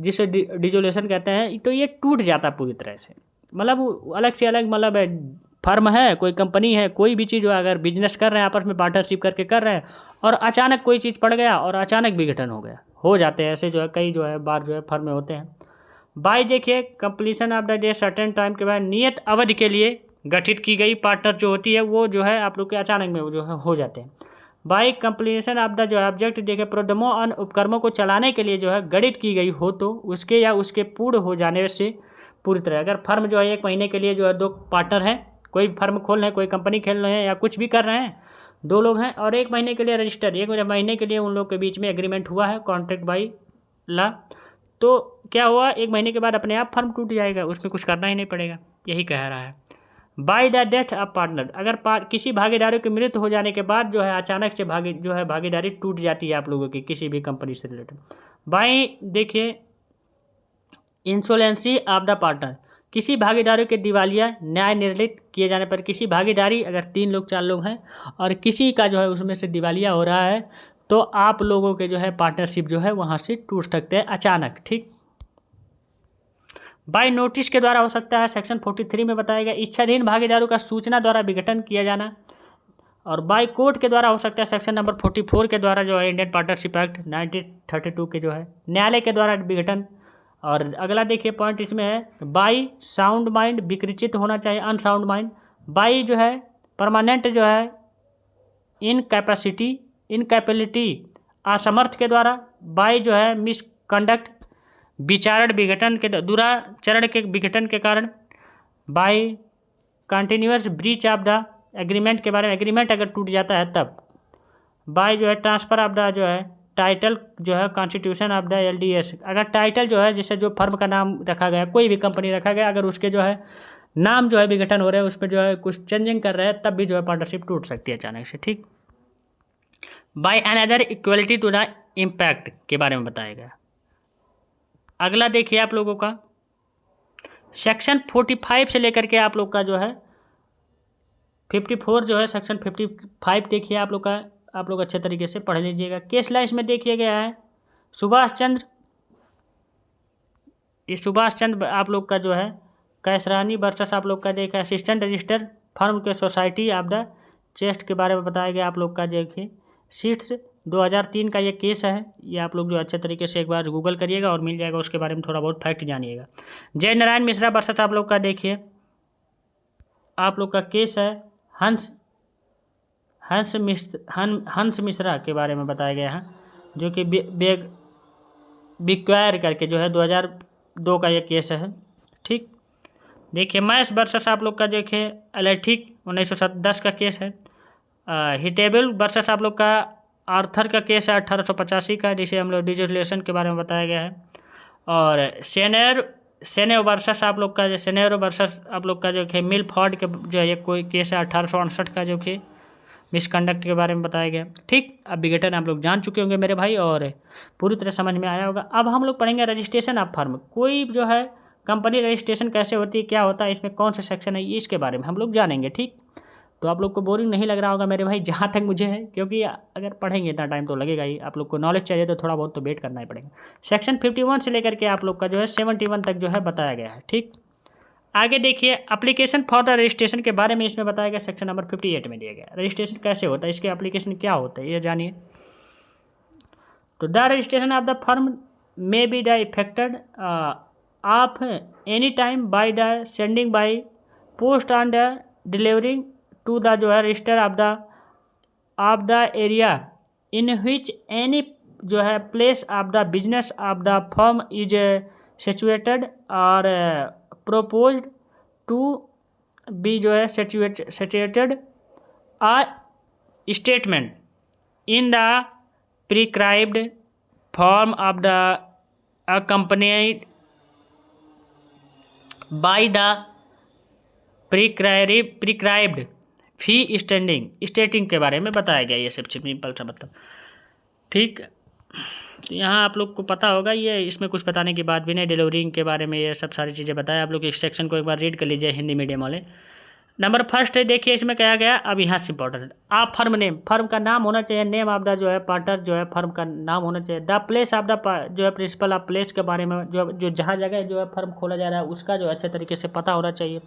जिसे डिसोल्यूशन कहते हैं। तो ये टूट जाता पूरी तरह से, मतलब अलग से अलग, मतलब फर्म है, कोई कंपनी है, कोई भी चीज़ हो, अगर बिजनेस कर रहे हैं आपस में पार्टनरशिप करके कर रहे हैं और अचानक कोई चीज़ पड़ गया और अचानक विघटन हो गया, हो जाते हैं ऐसे जो है कई जो है बार जो है फर्म में होते हैं। बाय देखिए completion of the day certain time के बाद नियत अवधि के लिए गठित की गई पार्टनर जो होती है वो जो है आप लोग के अचानक में वो जो है हो जाते हैं। बाय कंप्लीशन ऑफ द जो है ऑब्जेक्ट देखिए प्रोधमों और उपक्रमों को चलाने के लिए जो है गठित की गई हो तो उसके या उसके पूर्ण हो जाने से पूरी तरह, अगर फर्म जो है 1 महीने के लिए जो है 2 पार्टनर हैं, कोई फर्म खोल रहे हैं, कोई कंपनी खेल रहे हैं या कुछ भी कर रहे हैं, 2 लोग हैं और 1 महीने के लिए रजिस्टर, 1 महीने के लिए उन लोग के बीच में एग्रीमेंट हुआ है कॉन्ट्रैक्ट बाई ला, तो क्या हुआ 1 महीने के बाद अपने आप फर्म टूट जाएगा, उसमें कुछ करना ही नहीं पड़ेगा, यही कह रहा है। By the death of partner, अगर किसी भागीदारों की मृत्यु हो जाने के बाद जो है अचानक से भागीदारी टूट जाती है आप लोगों की किसी भी कंपनी से रिलेटेड। बाय देखिए इंसोलेंसी ऑफ द पार्टनर, किसी भागीदारों के दिवालिया न्याय निर्णित किए जाने पर, किसी भागीदारी अगर 3 लोग 4 लोग हैं और किसी का जो है उसमें से दिवालिया हो रहा है तो आप लोगों के जो है पार्टनरशिप जो है वहाँ से टूट सकते हैं अचानक। ठीक, बाय नोटिस के द्वारा हो सकता है, सेक्शन 43 में बताया गया इच्छाधीन भागीदारों का सूचना द्वारा विघटन किया जाना, और बाय कोर्ट के द्वारा हो सकता है सेक्शन नंबर 44 के द्वारा जो है इंडियन पार्टनरशिप एक्ट 1932 के जो है न्यायालय के द्वारा विघटन। और अगला देखिए पॉइंट इसमें है बाय साउंड माइंड, विकृचित होना चाहिए अनसाउंड माइंड। बाय जो है परमानेंट जो है इनकैपेबिलिटी असमर्थ के द्वारा। बाय जो है मिसकंडक्ट विचारण विघटन के दुराचरण के विघटन के कारण, by continuous breach of the agreement के बारे में, एग्रीमेंट अगर टूट जाता है तब, बाय जो है ट्रांसफ़र ऑफ द जो है टाइटल जो है कॉन्स्टिट्यूशन ऑफ द LDS, अगर टाइटल जो है जैसे जो फर्म का नाम रखा गया, कोई भी कंपनी रखा गया, अगर उसके जो है नाम जो है विघटन हो रहे हैं, उसमें जो है कुछ चेंजिंग कर रहे हैं, तब भी जो है पार्टनरशिप टूट सकती है अचानक से। ठीक। By another equality to the impact के बारे में बताया गया। अगला देखिए आप लोगों का सेक्शन 45 से लेकर के आप लोग का जो है 54 जो है सेक्शन 55 देखिए आप लोग अच्छे तरीके से पढ़ लीजिएगा। केस लाइन्स में देखिए गया है सुभाष चंद्र, ये सुभाष चंद्र आप लोग का जो है कैसरानी वर्सेस आप लोग का देखा असिस्टेंट रजिस्टर फर्म के सोसाइटी ऑफ द चेस्ट के बारे में बताया गया आप लोग का। देखिए सीट्स 2003 का ये केस है, ये आप लोग जो अच्छे तरीके से एक बार गूगल करिएगा और मिल जाएगा, उसके बारे में थोड़ा बहुत फैक्ट जानिएगा। जय नारायण मिश्रा वर्सेस आप लोग का देखिए आप लोग का केस है हंस मिश्रा के बारे में बताया गया है, जो कि बिक्वायर करके जो है 2002 का ये केस है। ठीक। देखिए मैस वर्सेस आप लोग का देखिए एलेटिक 1910 का केस है। हिटेबल वर्सेस आप लोग का आर्थर का केस है 1885 का, जिसे हम लोग डिजिटलेशन के बारे में बताया गया है। और सेनेरो वर्सेस आप लोग का जो है मिलफॉर्ड के जो है कोई केस है 1868 का, जो कि मिसकंडक्ट के बारे में बताया गया। ठीक। अब विघटन आप लोग जान चुके होंगे मेरे भाई और पूरी तरह समझ में आया होगा। अब हम लोग पढ़ेंगे रजिस्ट्रेशन ऑफ फर्म, कोई जो है कंपनी रजिस्ट्रेशन कैसे होती है, क्या होता है, इसमें कौन सा सेक्शन है, इसके बारे में हम लोग जानेंगे। ठीक। तो आप लोग को बोरिंग नहीं लग रहा होगा मेरे भाई, जहाँ तक मुझे है, क्योंकि अगर पढ़ेंगे इतना टाइम तो लगेगा ही, आप लोग को नॉलेज चाहिए तो थोड़ा बहुत तो वेट करना ही पड़ेगा। सेक्शन 51 से लेकर के आप लोग का जो है 71 तक जो है बताया गया है। ठीक। आगे देखिए एप्लीकेशन फॉर द रजिस्ट्रेशन के बारे में इसमें बताया गया, सेक्शन नंबर 58 में दिया गया। रजिस्ट्रेशन कैसे होता है, इसके एप्लीकेशन क्या होता है, ये जानिए। तो the registration of the firm may be the effected of any time by the sending by post on the delivering to the जो है register of the area in which any जो है place of the business of the firm is situated और proposed to be जो है situated a statement in the prescribed form of the accompanied by the prescribed fee stating के बारे में बताया गया, ये सब सिंपल सा मतलब। ठीक। तो यहाँ आप लोग को पता होगा, ये इसमें कुछ बताने की बात भी नहीं, डिलीवरिंग के बारे में ये सब सारी चीज़ें बताया। आप लोग इस सेक्शन को एक बार रीड कर लीजिए हिंदी मीडियम वाले। नंबर फर्स्ट है देखिए इसमें कहा गया, अब यहाँ से इंपॉर्टेंट है, आप फर्म नेम, फर्म का नाम होना चाहिए, नेम ऑफ द जो है पार्टनर जो है फर्म का नाम होना चाहिए, द प्लेस ऑफ द जो है प्रिंसिपल ऑफ प्लेस के बारे में, जो जहाँ जगह जो है फर्म खोला जा रहा है उसका जो अच्छे तरीके से पता होना चाहिए।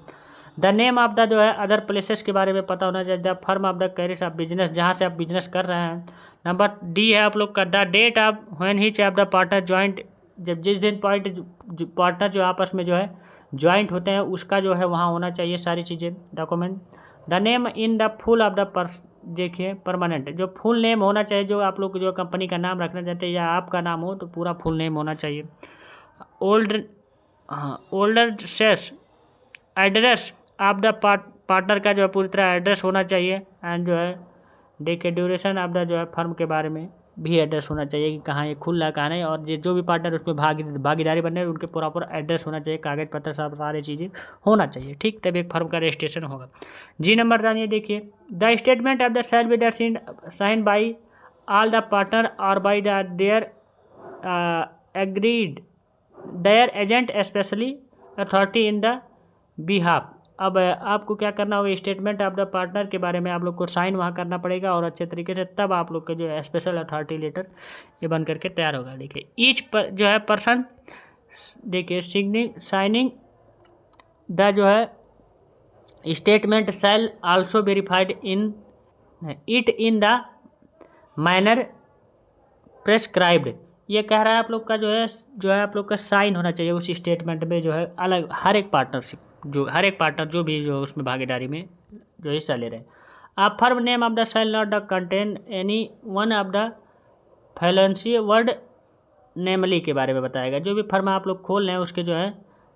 द नेम ऑफ द जो है अदर प्लेसेस के बारे में पता होना चाहिए, the firm of the carrier of business, जहाँ से आप बिजनेस कर रहे हैं। नंबर डी है आप लोग का द डेट ऑफ व्हेन हीच ऑफ द पार्टनर ज्वाइंट, जब जिस दिन पार्टनर जो आपस में जो है ज्वाइंट होते हैं उसका जो है वहाँ होना चाहिए सारी चीज़ें document. The name in the full of the देखिए परमानेंट, जो फुल नेम होना चाहिए, जो आप लोग जो कंपनी का नाम रखना चाहते हैं या आपका नाम हो तो पूरा फुल नेम होना चाहिए। ओल्डर सेस एड्रेस ऑफ द पार्टनर का जो है पूरी तरह एड्रेस होना चाहिए। एंड जो है देखिए ड्यूरेशन ऑफ द जो है फर्म के बारे में भी एड्रेस होना चाहिए कि कहाँ ये खुल रहा है कहाँ नहीं, और जो भी पार्टनर उसमें भागीदारी बनने उनके प्रॉपर एड्रेस होना चाहिए, कागज पत्र सब सारी चीज़ें होना चाहिए। ठीक। तब एक फर्म का रजिस्ट्रेशन होगा। जी नंबर जानिए देखिए the statement of the shall be sign by all the partner और by the agreed their agent specially authority in the behalf. अब आपको क्या करना होगा, स्टेटमेंट ऑफ द पार्टनर के बारे में आप लोग को साइन वहाँ करना पड़ेगा और अच्छे तरीके से, तब आप लोग के जो है स्पेशल अथॉरिटी लेटर ये बन करके तैयार होगा। देखिए ईच जो है पर्सन देखिए साइनिंग द जो है statement shell also verified in the manner prescribed. ये कह रहा है आप लोग का जो है आप लोग का साइन होना चाहिए उस स्टेटमेंट में, जो है अलग हर एक पार्टनर जो भी जो उसमें भागीदारी में जो हिस्सा ले रहे हैं। आप firm name of the shall not the contain any one of the फैलेंसी वर्ड नेमली के बारे में बताया गया। जो भी फर्म आप लोग खोल रहे हैं उसके जो है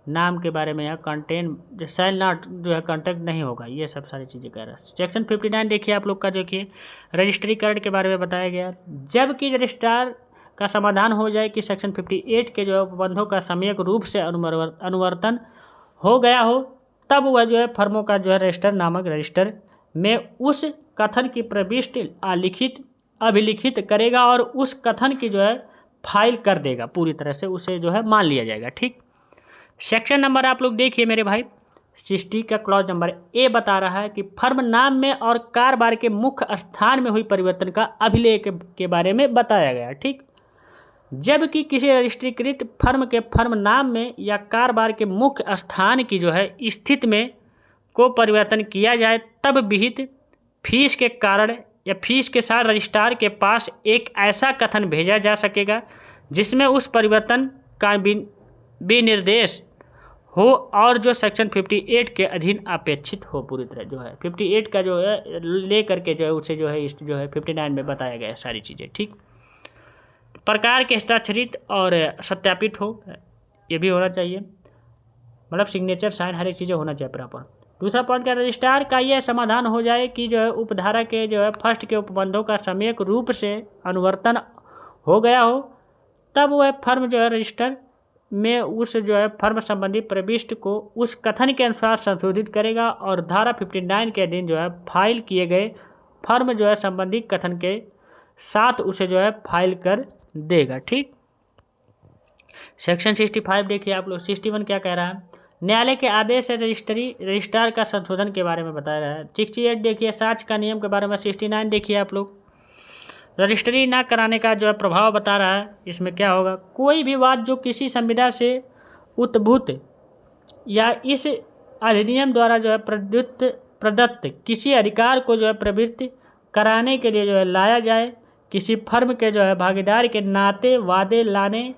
नाम के बारे में या कंटेंट शैल नॉट जो है कंटेंट नहीं होगा, ये सब सारी चीज़ें कह रहा है। सेक्शन 59 देखिए आप लोग का जो कि रजिस्ट्रीकरण के बारे में बताया गया। जबकि रजिस्ट्रार का समाधान हो जाए कि सेक्शन 58 के जो है उपबंधों का सम्यक रूप से अनुवर्तन हो गया हो, तब वह जो है फर्मों का जो है रजिस्टर नामक रजिस्टर में उस कथन की प्रविष्टि अभिलिखित करेगा और उस कथन की जो है फाइल कर देगा, पूरी तरह से उसे जो है मान लिया जाएगा। ठीक, सेक्शन नंबर आप लोग देखिए मेरे भाई 60 का क्लॉज नंबर ए बता रहा है कि फर्म नाम में और कारोबार के मुख्य स्थान में हुई परिवर्तन का अभिलेख के बारे में बताया गया। ठीक, जबकि किसी रजिस्ट्रीकृत फर्म के फर्म नाम में या कारोबार के मुख्य स्थान की जो है स्थिति में को परिवर्तन किया जाए, तब विहित फीस के कारण या फीस के साथ रजिस्ट्रार के पास एक ऐसा कथन भेजा जा सकेगा जिसमें उस परिवर्तन का विनिर्देश हो और जो सेक्शन 58 के अधीन अपेक्षित हो। पूरी तरह जो है 58 का जो है ले करके जो है उसे जो है इस जो है 59 में बताया गया है सारी चीज़ें। ठीक, प्रकार के हस्ताक्षरित और सत्यापित हो, ये भी होना चाहिए, मतलब सिग्नेचर साइन हर एक चीज़ें होना चाहिए प्रॉपर। दूसरा पॉइंट क्या, रजिस्ट्रार का यह समाधान हो जाए कि जो है उपधारा के जो है फर्स्ट के उपबंधों का सम्यक रूप से अनुवर्तन हो गया हो, तब वह फर्म जो है रजिस्टर में उस जो है फर्म संबंधी प्रविष्टि को उस कथन के अनुसार संशोधित करेगा और धारा 59 के अधीन जो है फाइल किए गए फर्म जो है संबंधी कथन के साथ उसे जो है फाइल कर देगा। ठीक, सेक्शन 65 देखिए आप लोग 61 क्या कह रहा है, न्यायालय के आदेश से रजिस्ट्रार का संशोधन के बारे में बताया रहा है। 68 देखिए साक्ष्य का नियम के बारे में। 69 देखिए आप लोग रजिस्ट्री ना कराने का जो है प्रभाव बता रहा है। इसमें क्या होगा, कोई भी बात जो किसी संविदा से उद्भूत या इस अधिनियम द्वारा जो है प्रदत्त किसी अधिकार को जो है प्रवृत्ति कराने के लिए जो है लाया जाए, किसी फर्म के जो है भागीदार के नाते वादे लाने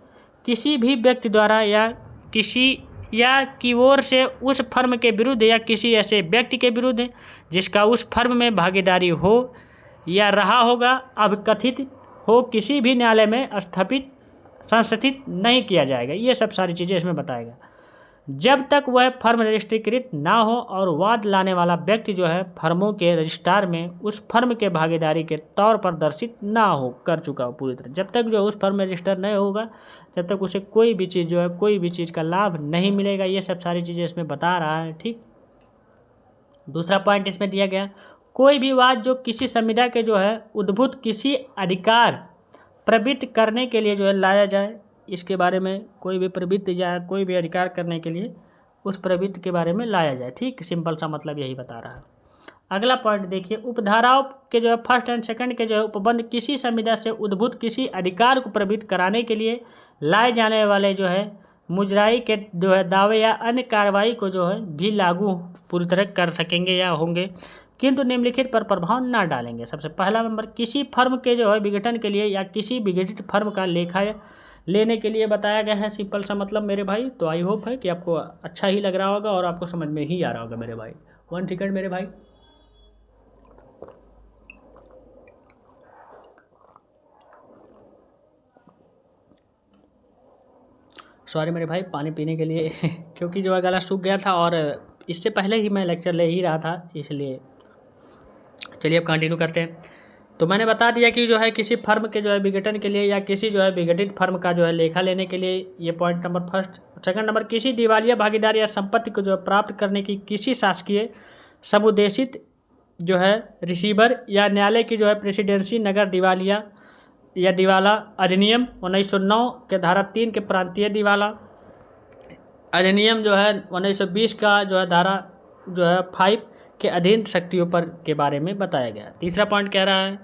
किसी भी व्यक्ति द्वारा या की ओर से उस फर्म के विरुद्ध या किसी ऐसे व्यक्ति के विरुद्ध जिसका उस फर्म में भागीदारी हो या रहा होगा अवकथित हो, किसी भी न्यायालय में संस्थित नहीं किया जाएगा। ये सब सारी चीज़ें इसमें बताएगा जब तक वह फर्म रजिस्ट्रीकृत ना हो और वाद लाने वाला व्यक्ति जो है फर्मों के रजिस्ट्रार में उस फर्म के भागीदारी के तौर पर दर्शित ना हो कर चुका हो पूरी तरह। जब तक जो उस फर्म में रजिस्टर नहीं होगा जब तक उसे कोई भी चीज़ जो है कोई भी चीज़ का लाभ नहीं मिलेगा। ये सब सारी चीज़ें इसमें बता रहा है। ठीक, दूसरा पॉइंट इसमें दिया गया, कोई भी वाद जो किसी संविदा के जो है उद्भूत किसी अधिकार प्रवृत्त करने के लिए जो है लाया जाए, इसके बारे में कोई भी प्रवृत्ति या कोई भी अधिकार करने के लिए उस प्रवृत्ति के बारे में लाया जाए। ठीक, सिंपल सा मतलब यही बता रहा है। अगला पॉइंट देखिए, उपधाराओं के जो है फर्स्ट एंड सेकंड के जो है उपबंध किसी संविदा से उद्भूत किसी अधिकार को प्रवृत्त कराने के लिए लाए जाने वाले जो है मुजराई के जो है दावे या अन्य कार्रवाई को जो है भी लागू पूरी तरह कर सकेंगे या होंगे, किंतु निम्नलिखित पर प्रभाव न डालेंगे। सबसे पहला नंबर, किसी फर्म के जो है विघटन के लिए या किसी विघटित फर्म का लेखा लेने के लिए बताया गया है। सिंपल सा मतलब मेरे भाई। तो आई होप है कि आपको अच्छा ही लग रहा होगा और आपको समझ में ही आ रहा होगा मेरे भाई। 1 सेकंड मेरे भाई। सॉरी मेरे भाई पानी पीने के लिए क्योंकि जो है गला सूख गया था और इससे पहले ही मैं लेक्चर ले ही रहा था, इसलिए चलिए अब कंटिन्यू करते हैं। तो मैंने बता दिया कि जो है किसी फर्म के जो है विघटन के लिए या किसी जो है विघटित फर्म का जो है लेखा लेने के लिए, ये point number first. Second number, किसी दिवालिया भागीदार या संपत्ति को जो है प्राप्त करने की किसी शासकीय समुद्देशित जो है रिसीवर या न्यायालय की जो है प्रेसिडेंसी नगर दिवालिया या दिवाला अधिनियम 1909 के धारा 3 के प्रांतीय दिवाला अधिनियम जो है 1920 का जो है धारा जो है 5 के अधीन शक्तियों पर के बारे में बताया गया। तीसरा पॉइंट कह रहा है,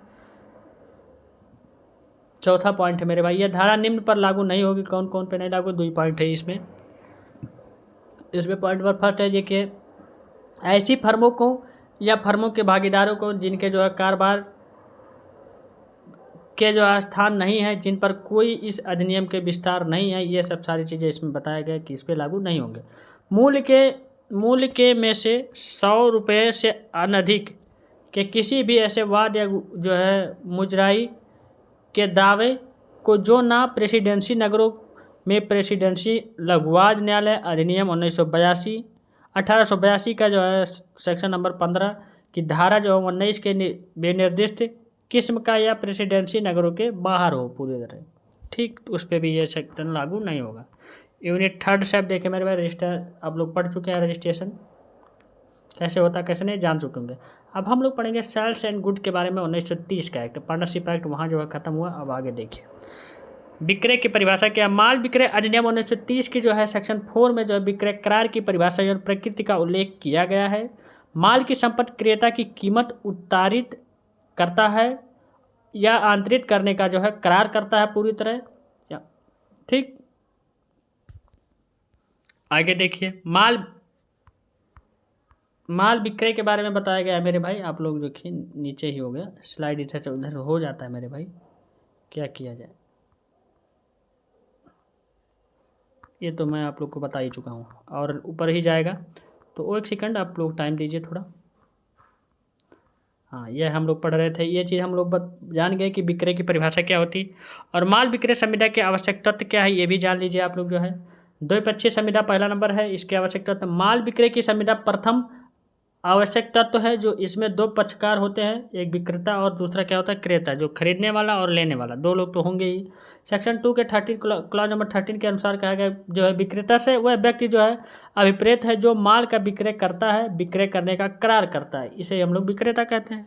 चौथा पॉइंट है मेरे भाई, यह धारा निम्न पर लागू नहीं होगी। कौन कौन पे नहीं लागू, 2 पॉइंट है इसमें पॉइंट नंबर फर्स्ट है कि ऐसी फर्मों को या फर्मों के भागीदारों को जिनके जो है कारोबार के जो स्थान नहीं है, जिन पर कोई इस अधिनियम के विस्तार नहीं है, ये सब सारी चीज़ें इसमें बताया गया कि इस पर लागू नहीं होंगे। मूल्य के में से 100 रुपये से अनधिक के किसी भी ऐसे वाद या जो है मुजराई के दावे को जो ना प्रेसिडेंसी नगरों में प्रेसिडेंसी लघुवाद न्यायालय अधिनियम 1882 का जो है सेक्शन नंबर 15 की धारा जो है 19 के विनिर्दिष्ट किस्म का या प्रेसिडेंसी नगरों के बाहर हो पूरी तरह, ठीक, तो उस पर भी ये सेक्शन लागू नहीं होगा। यूनिट 3 से आप देखें मेरे भाई, रजिस्टर आप लोग पढ़ चुके हैं, रजिस्ट्रेशन कैसे होता है कैसे नहीं जान चुके होंगे। अब हम लोग पढ़ेंगे सेल्स एंड गुड के बारे में। 1930 का एक्ट, पार्टनरशिप एक्ट वहाँ जो है खत्म हुआ। अब आगे देखिए विक्रय की परिभाषा क्या। माल विक्रय अधिनियम 1930 की जो है सेक्शन 4 में जो है विक्रय करार की परिभाषा और प्रकृति का उल्लेख किया गया है। माल की संपत्ति क्रेता की कीमत उत्तारित करता है या आंतरित करने का जो है करार करता है पूरी तरह, ठीक। आगे देखिए माल विक्रय के बारे में बताया गया है मेरे भाई। आप लोग देखिए नीचे ही हो गया, स्लाइड इधर से उधर हो जाता है मेरे भाई, क्या किया जाए, ये तो मैं आप लोग को बता ही चुका हूँ और ऊपर ही जाएगा। तो वो एक सेकंड आप लोग टाइम दीजिए थोड़ा। हाँ, ये हम लोग पढ़ रहे थे, ये चीज़ हम लोग जान गए कि विक्रय की परिभाषा क्या होती। और माल विक्रय संविदा के आवश्यक तत्व क्या है ये भी जान लीजिए आप लोग जो है। द्विपक्षीय संविदा पहला नंबर है, इसके आवश्यक तत्व। माल विक्रय की संविदा प्रथम आवश्यक तत्व है जो इसमें दो पक्षकार होते हैं, एक विक्रेता और दूसरा क्या होता है क्रेता, जो खरीदने वाला और लेने वाला, दो लोग तो होंगे ही। सेक्शन 2 के 13 क्लॉज नंबर 13 के अनुसार कहा गया जो है विक्रेता से वह व्यक्ति जो है अभिप्रेत है जो माल का विक्रय करता है, विक्रय करने का करार करता है, इसे हम लोग विक्रेता कहते हैं।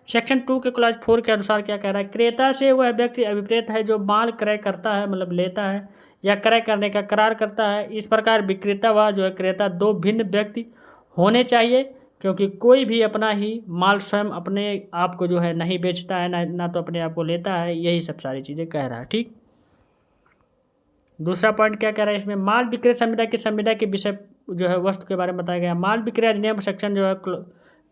सेक्शन 2 के क्लॉज 4 के अनुसार क्या कह रहा है, क्रेता से वह व्यक्ति अभिप्रेत है जो माल क्रय करता है, मतलब लेता है या क्रय करने का करार करता है। इस प्रकार विक्रेता व जो है क्रेता दो भिन्न व्यक्ति होने चाहिए, क्योंकि कोई भी अपना ही माल स्वयं अपने आप को जो है नहीं बेचता है, ना तो अपने आप को लेता है। यही सब सारी चीज़ें कह रहा है, ठीक। दूसरा पॉइंट क्या कह रहा है इसमें, माल विक्रय संविदा के विषय जो है वस्तु के बारे में बताया गया। माल विक्रय अधिनियम सेक्शन जो है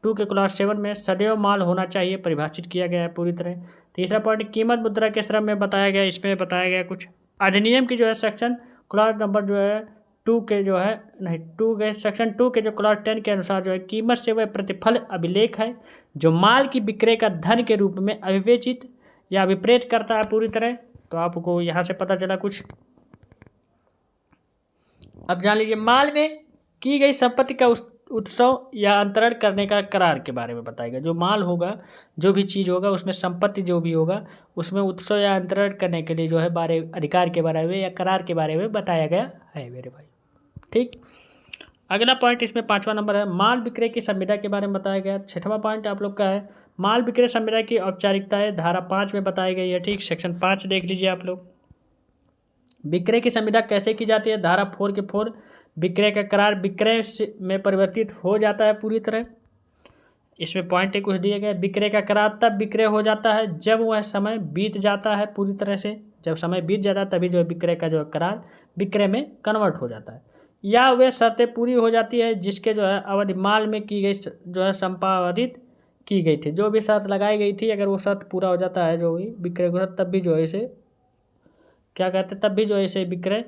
2 के क्लॉज 7 में सदैव माल होना चाहिए परिभाषित किया गया है पूरी तरह। तीसरा पॉइंट कीमत मुद्रा के श्रम में बताया गया, इसमें बताया गया कुछ अधिनियम की जो है सेक्शन क्लॉज नंबर जो है 2 के जो है नहीं 2 के सेक्शन 2 के जो क्लॉज 10 के अनुसार जो है कीमत से वह प्रतिफल अभिलेख है जो माल की विक्रय का धन के रूप में अभिवेचित या अभिप्रेत करता है पूरी तरह। तो आपको यहाँ से पता चला कुछ। अब जान लीजिए माल में की गई संपत्ति का उत्सव या अंतरण करने का करार के बारे में बताएगा। जो माल होगा, जो भी चीज़ होगा उसमें संपत्ति जो भी होगा उसमें उत्सव या अंतरण करने के लिए जो है अधिकार के बारे में या करार के बारे में बताया गया है मेरे भाई, ठीक। अगला पॉइंट इसमें 5वां नंबर है, माल विक्रय की संविदा के बारे में बताया गया। 6वां पॉइंट आप लोग का है माल विक्रय संविदा की औपचारिकताएं, धारा 5 में बताई गई है, ठीक। सेक्शन 5 देख लीजिए आप लोग। विक्रय की संविदा कैसे की जाती है, धारा 4 के 4 विक्रय का करार विक्रय में परिवर्तित हो जाता है पूरी तरह। इसमें पॉइंट कुछ दिए गए, विक्रय का करार तब विक्रय हो जाता है जब वह समय बीत जाता है पूरी तरह से, जब समय बीत जाता है तभी जो है विक्रय का जो है करार विक्रय में कन्वर्ट हो जाता है, या वे शर्तें पूरी हो जाती है जिसके जो है अवधि माल में की गई जो है संपादित की गई थी, जो भी शर्त लगाई गई थी अगर वो शर्त पूरा हो जाता है जो भी विक्रय को तब भी जो है इसे क्या कहते हैं, तब भी जो है इसे विक्रय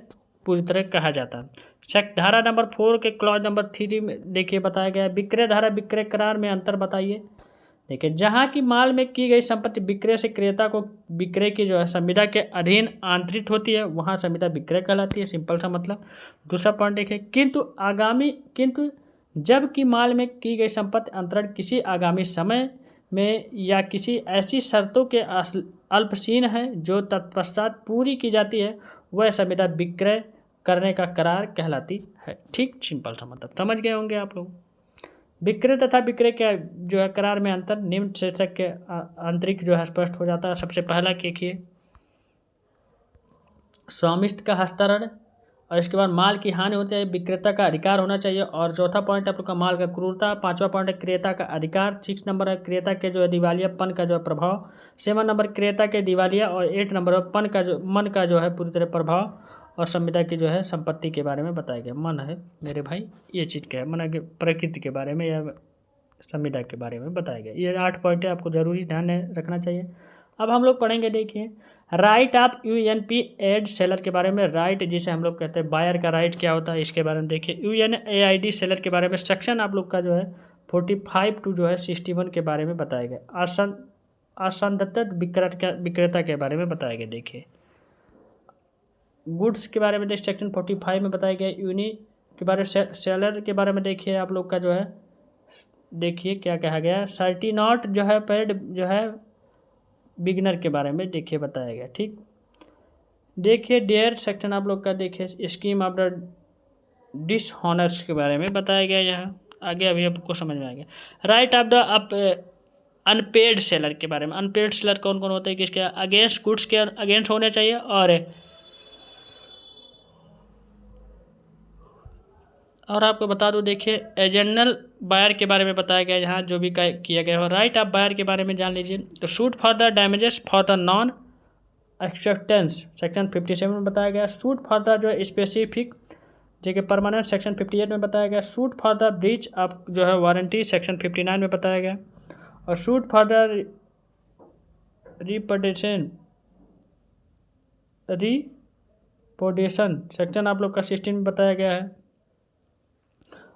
पूरी तरह कहा जाता है। धारा नंबर 4 के क्लॉज नंबर 3 में देखिए बताया गया है विक्रय धारा विक्रय करार में अंतर बताइए। देखिए जहाँ की माल में की गई संपत्ति विक्रय से क्रेता को विक्रय की जो है संविदा के अधीन आंतरित होती है वहाँ संविदा विक्रय कहलाती है, सिंपल सा मतलब। दूसरा पॉइंट देखिए किंतु जबकि माल में की गई संपत्ति अंतरण किसी आगामी समय में या किसी ऐसी शर्तों के अल्पसीन है जो तत्पश्चात पूरी की जाती है वह संविदा विक्रय करने का करार कहलाती है, ठीक। सिंपल सा मतलब समझ गए होंगे आप लोग। विक्रय तथा विक्रय के जो है करार में अंतर निम्न शीर्षक के आंतरिक जो है स्पष्ट हो जाता है। सबसे पहला देखिए स्वामित्व का हस्तांतरण, और इसके बाद माल की हानि होती है, विक्रेता का अधिकार होना चाहिए। और चौथा पॉइंट आप लोग का माल का क्रूरता। 5वां पॉइंट है क्रेता का अधिकार। 6 नंबर है क्रेता के जो है दिवालियापन का जो है प्रभाव। 7 नंबर क्रेता के दिवालिया। और 8 नंबर मन का जो है पूरी तरह प्रभाव। और संविदा की जो है संपत्ति के बारे में बताया गया। मन है मेरे भाई ये चीज़ क्या है, मन के प्रकृति के बारे में या संविदा के बारे में बताया गया। ये 8 पॉइंट है, आपको जरूरी ध्यान रखना चाहिए। अब हम लोग पढ़ेंगे देखिए right of unpaid seller के बारे में। राइट जिसे हम लोग कहते हैं बायर का राइट क्या होता है इसके बारे में देखिए। यूएनएआईडी सेलर के बारे में सेक्शन आप लोग का जो है 45 टू जो है 61 के बारे में बताया गया। असंदिग्ध विक्रेता के बारे में बताया गया। देखिए गुड्स के बारे में सेक्शन 45 में बताया गया। यूनिट के बारे में, सेलर के बारे में देखिए आप लोग का जो है, देखिए क्या कहा गया। सर्टिनॉट जो है पेड जो है बिगनर के बारे में देखिए बताया गया। ठीक, देखिए डेयर सेक्शन आप लोग का देखिए स्कीम ऑफ द डिसऑनर्स के बारे में बताया गया। यहाँ आगे अभी आपको समझ में आ गया। Right of the unpaid seller के बारे में, अनपेड सेलर कौन कौन होता है, किसके अगेंस्ट, गुड्स के अगेंस्ट होने चाहिए। और आपको बता दूं देखिए एजेंडल बायर के बारे में बताया गया यहाँ, जो भी किया गया हो। राइट ऑफ बायर के बारे में जान लीजिए। तो suit for the damages for the non acceptance section 57 में बताया गया। सूट फॉर द जो स्पेसिफिक जो कि परमानेंट सेक्शन 58 में बताया गया। Suit for the breach of जो है वारंटी सेक्शन 59 में बताया गया। और सूट फॉर द रिपोर्टेशन सेक्शन आप लोग का 16 में बताया गया है।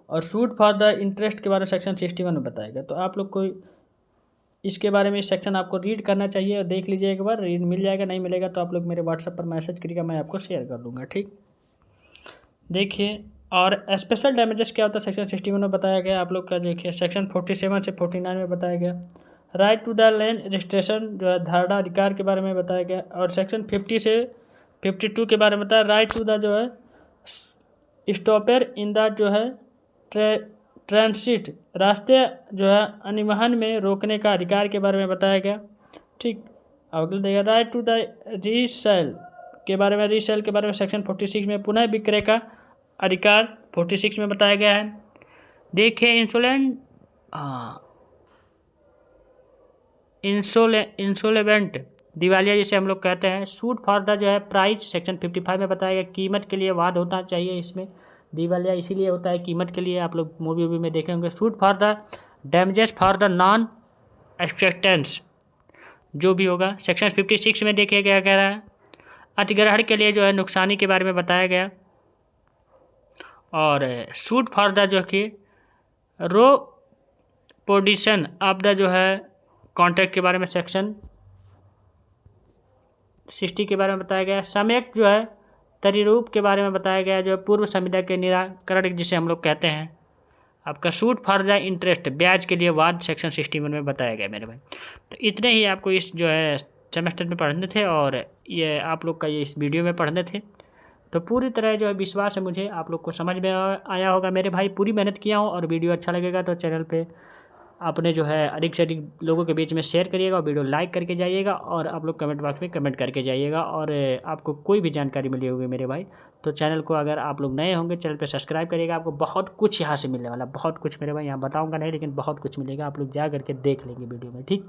और सूट फॉर द इंटरेस्ट के बारे में सेक्शन 61 में बताया गया। तो आप लोग को इसके बारे में सेक्शन आपको रीड करना चाहिए और देख लीजिए एक बार, रीड मिल जाएगा, नहीं मिलेगा तो आप लोग मेरे व्हाट्सएप पर मैसेज करिएगा, मैं आपको शेयर कर दूँगा। ठीक, देखिए और स्पेशल डैमेजेस क्या होता है सेक्शन 61 में बताया गया आप लोग का। देखिए सेक्शन 47 से 49 में बताया गया। Right to the land registration जो है धारणा अधिकार के बारे में बताया गया। और सेक्शन 50 से 52 के बारे में बताया। राइट टू द जो है स्टॉपर इन द जो है ट्रांसिट रास्ते जो है परिवहन में रोकने का अधिकार के बारे में बताया गया। ठीक, अगले देखिए राइट टू द रीसेल के बारे में, रीसेल के बारे में सेक्शन 46 में पुनः विक्रय का अधिकार 46 में बताया गया है। देखिए इंसोलेवेंट दिवालिया जिसे हम लोग कहते हैं। सूट फॉर द जो है प्राइस सेक्शन 55 में बताया गया। कीमत के लिए वाद होना चाहिए इसमें, दिवालिया इसीलिए होता है कीमत के लिए, आप लोग मूवी वूवी में देखे होंगे। Suit for the damages for the non acceptance जो भी होगा सेक्शन 56 में देखिए क्या कह रहा है। अधिग्रहण के लिए जो है नुकसानी के बारे में बताया गया। और सूट फॉर द जो कि रो पोडिशन ऑफ द जो है कॉन्ट्रैक्ट के बारे में सेक्शन 60 के बारे में बताया गया। सम्यक जो है तरीरूप के बारे में बताया गया, जो पूर्व संविदा के निराकरण जिसे हम लोग कहते हैं। आपका सूट फॉर द इंटरेस्ट ब्याज के लिए वाद सेक्शन 61 में बताया गया मेरे भाई। तो इतने ही आपको इस जो है सेमेस्टर में पढ़ने थे और ये आप लोग का ये इस वीडियो में पढ़ने थे। तो पूरी तरह जो है विश्वास है मुझे आप लोग को समझ में आया होगा मेरे भाई। पूरी मेहनत किया हूँ और वीडियो अच्छा लगेगा तो चैनल पे अपने जो है अधिक से अधिक लोगों के बीच में शेयर करिएगा और वीडियो लाइक करके जाइएगा। और आप लोग कमेंट बॉक्स में कमेंट करके जाइएगा। और आपको कोई भी जानकारी मिली होगी मेरे भाई तो चैनल को, अगर आप लोग नए होंगे चैनल पे सब्सक्राइब करिएगा। आपको बहुत कुछ यहाँ से मिलने वाला, बहुत कुछ मेरे भाई, यहाँ बताऊँगा नहीं लेकिन बहुत कुछ मिलेगा, आप लोग जा करके देख लेंगे वीडियो में। ठीक,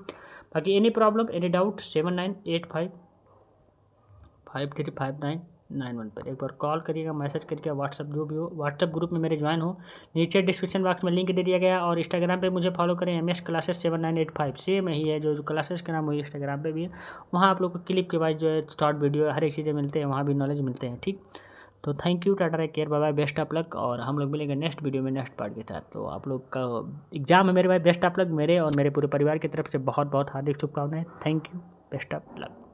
बाकी एनी प्रॉब्लम एनी डाउट 7985535991 पर एक बार कॉल करिएगा, मैसेज करिएगा, व्हाट्सअप जो भी हो। व्हाट्सअप ग्रुप में मेरे ज्वाइन हो, नीचे डिस्क्रिप्शन बॉक्स में लिंक दे दिया गया। और इंस्टाग्राम पे मुझे फॉलो करें MS क्लासेस 7985 सेम ही है, जो क्लासेस का नाम वही इंस्टाग्राम पे भी है। वहाँ आप लोग को क्लिप के बाद जो है शॉर्ट वीडियो हर एक चीज़ें मिलते हैं, वहाँ भी नॉलेज मिलते हैं। ठीक, तो thank you, tata care, bye bye, best of luck. और हम लोग मिलेंगे नेक्स्ट वीडियो में नेक्स्ट पार्ट के साथ। तो आप लोग का एग्जाम है मेरे भाई, बेस्ट ऑफ लक। मेरे और मेरे पूरे परिवार की तरफ से बहुत बहुत हार्दिक शुभकामनाएं। Thank you, best of luck.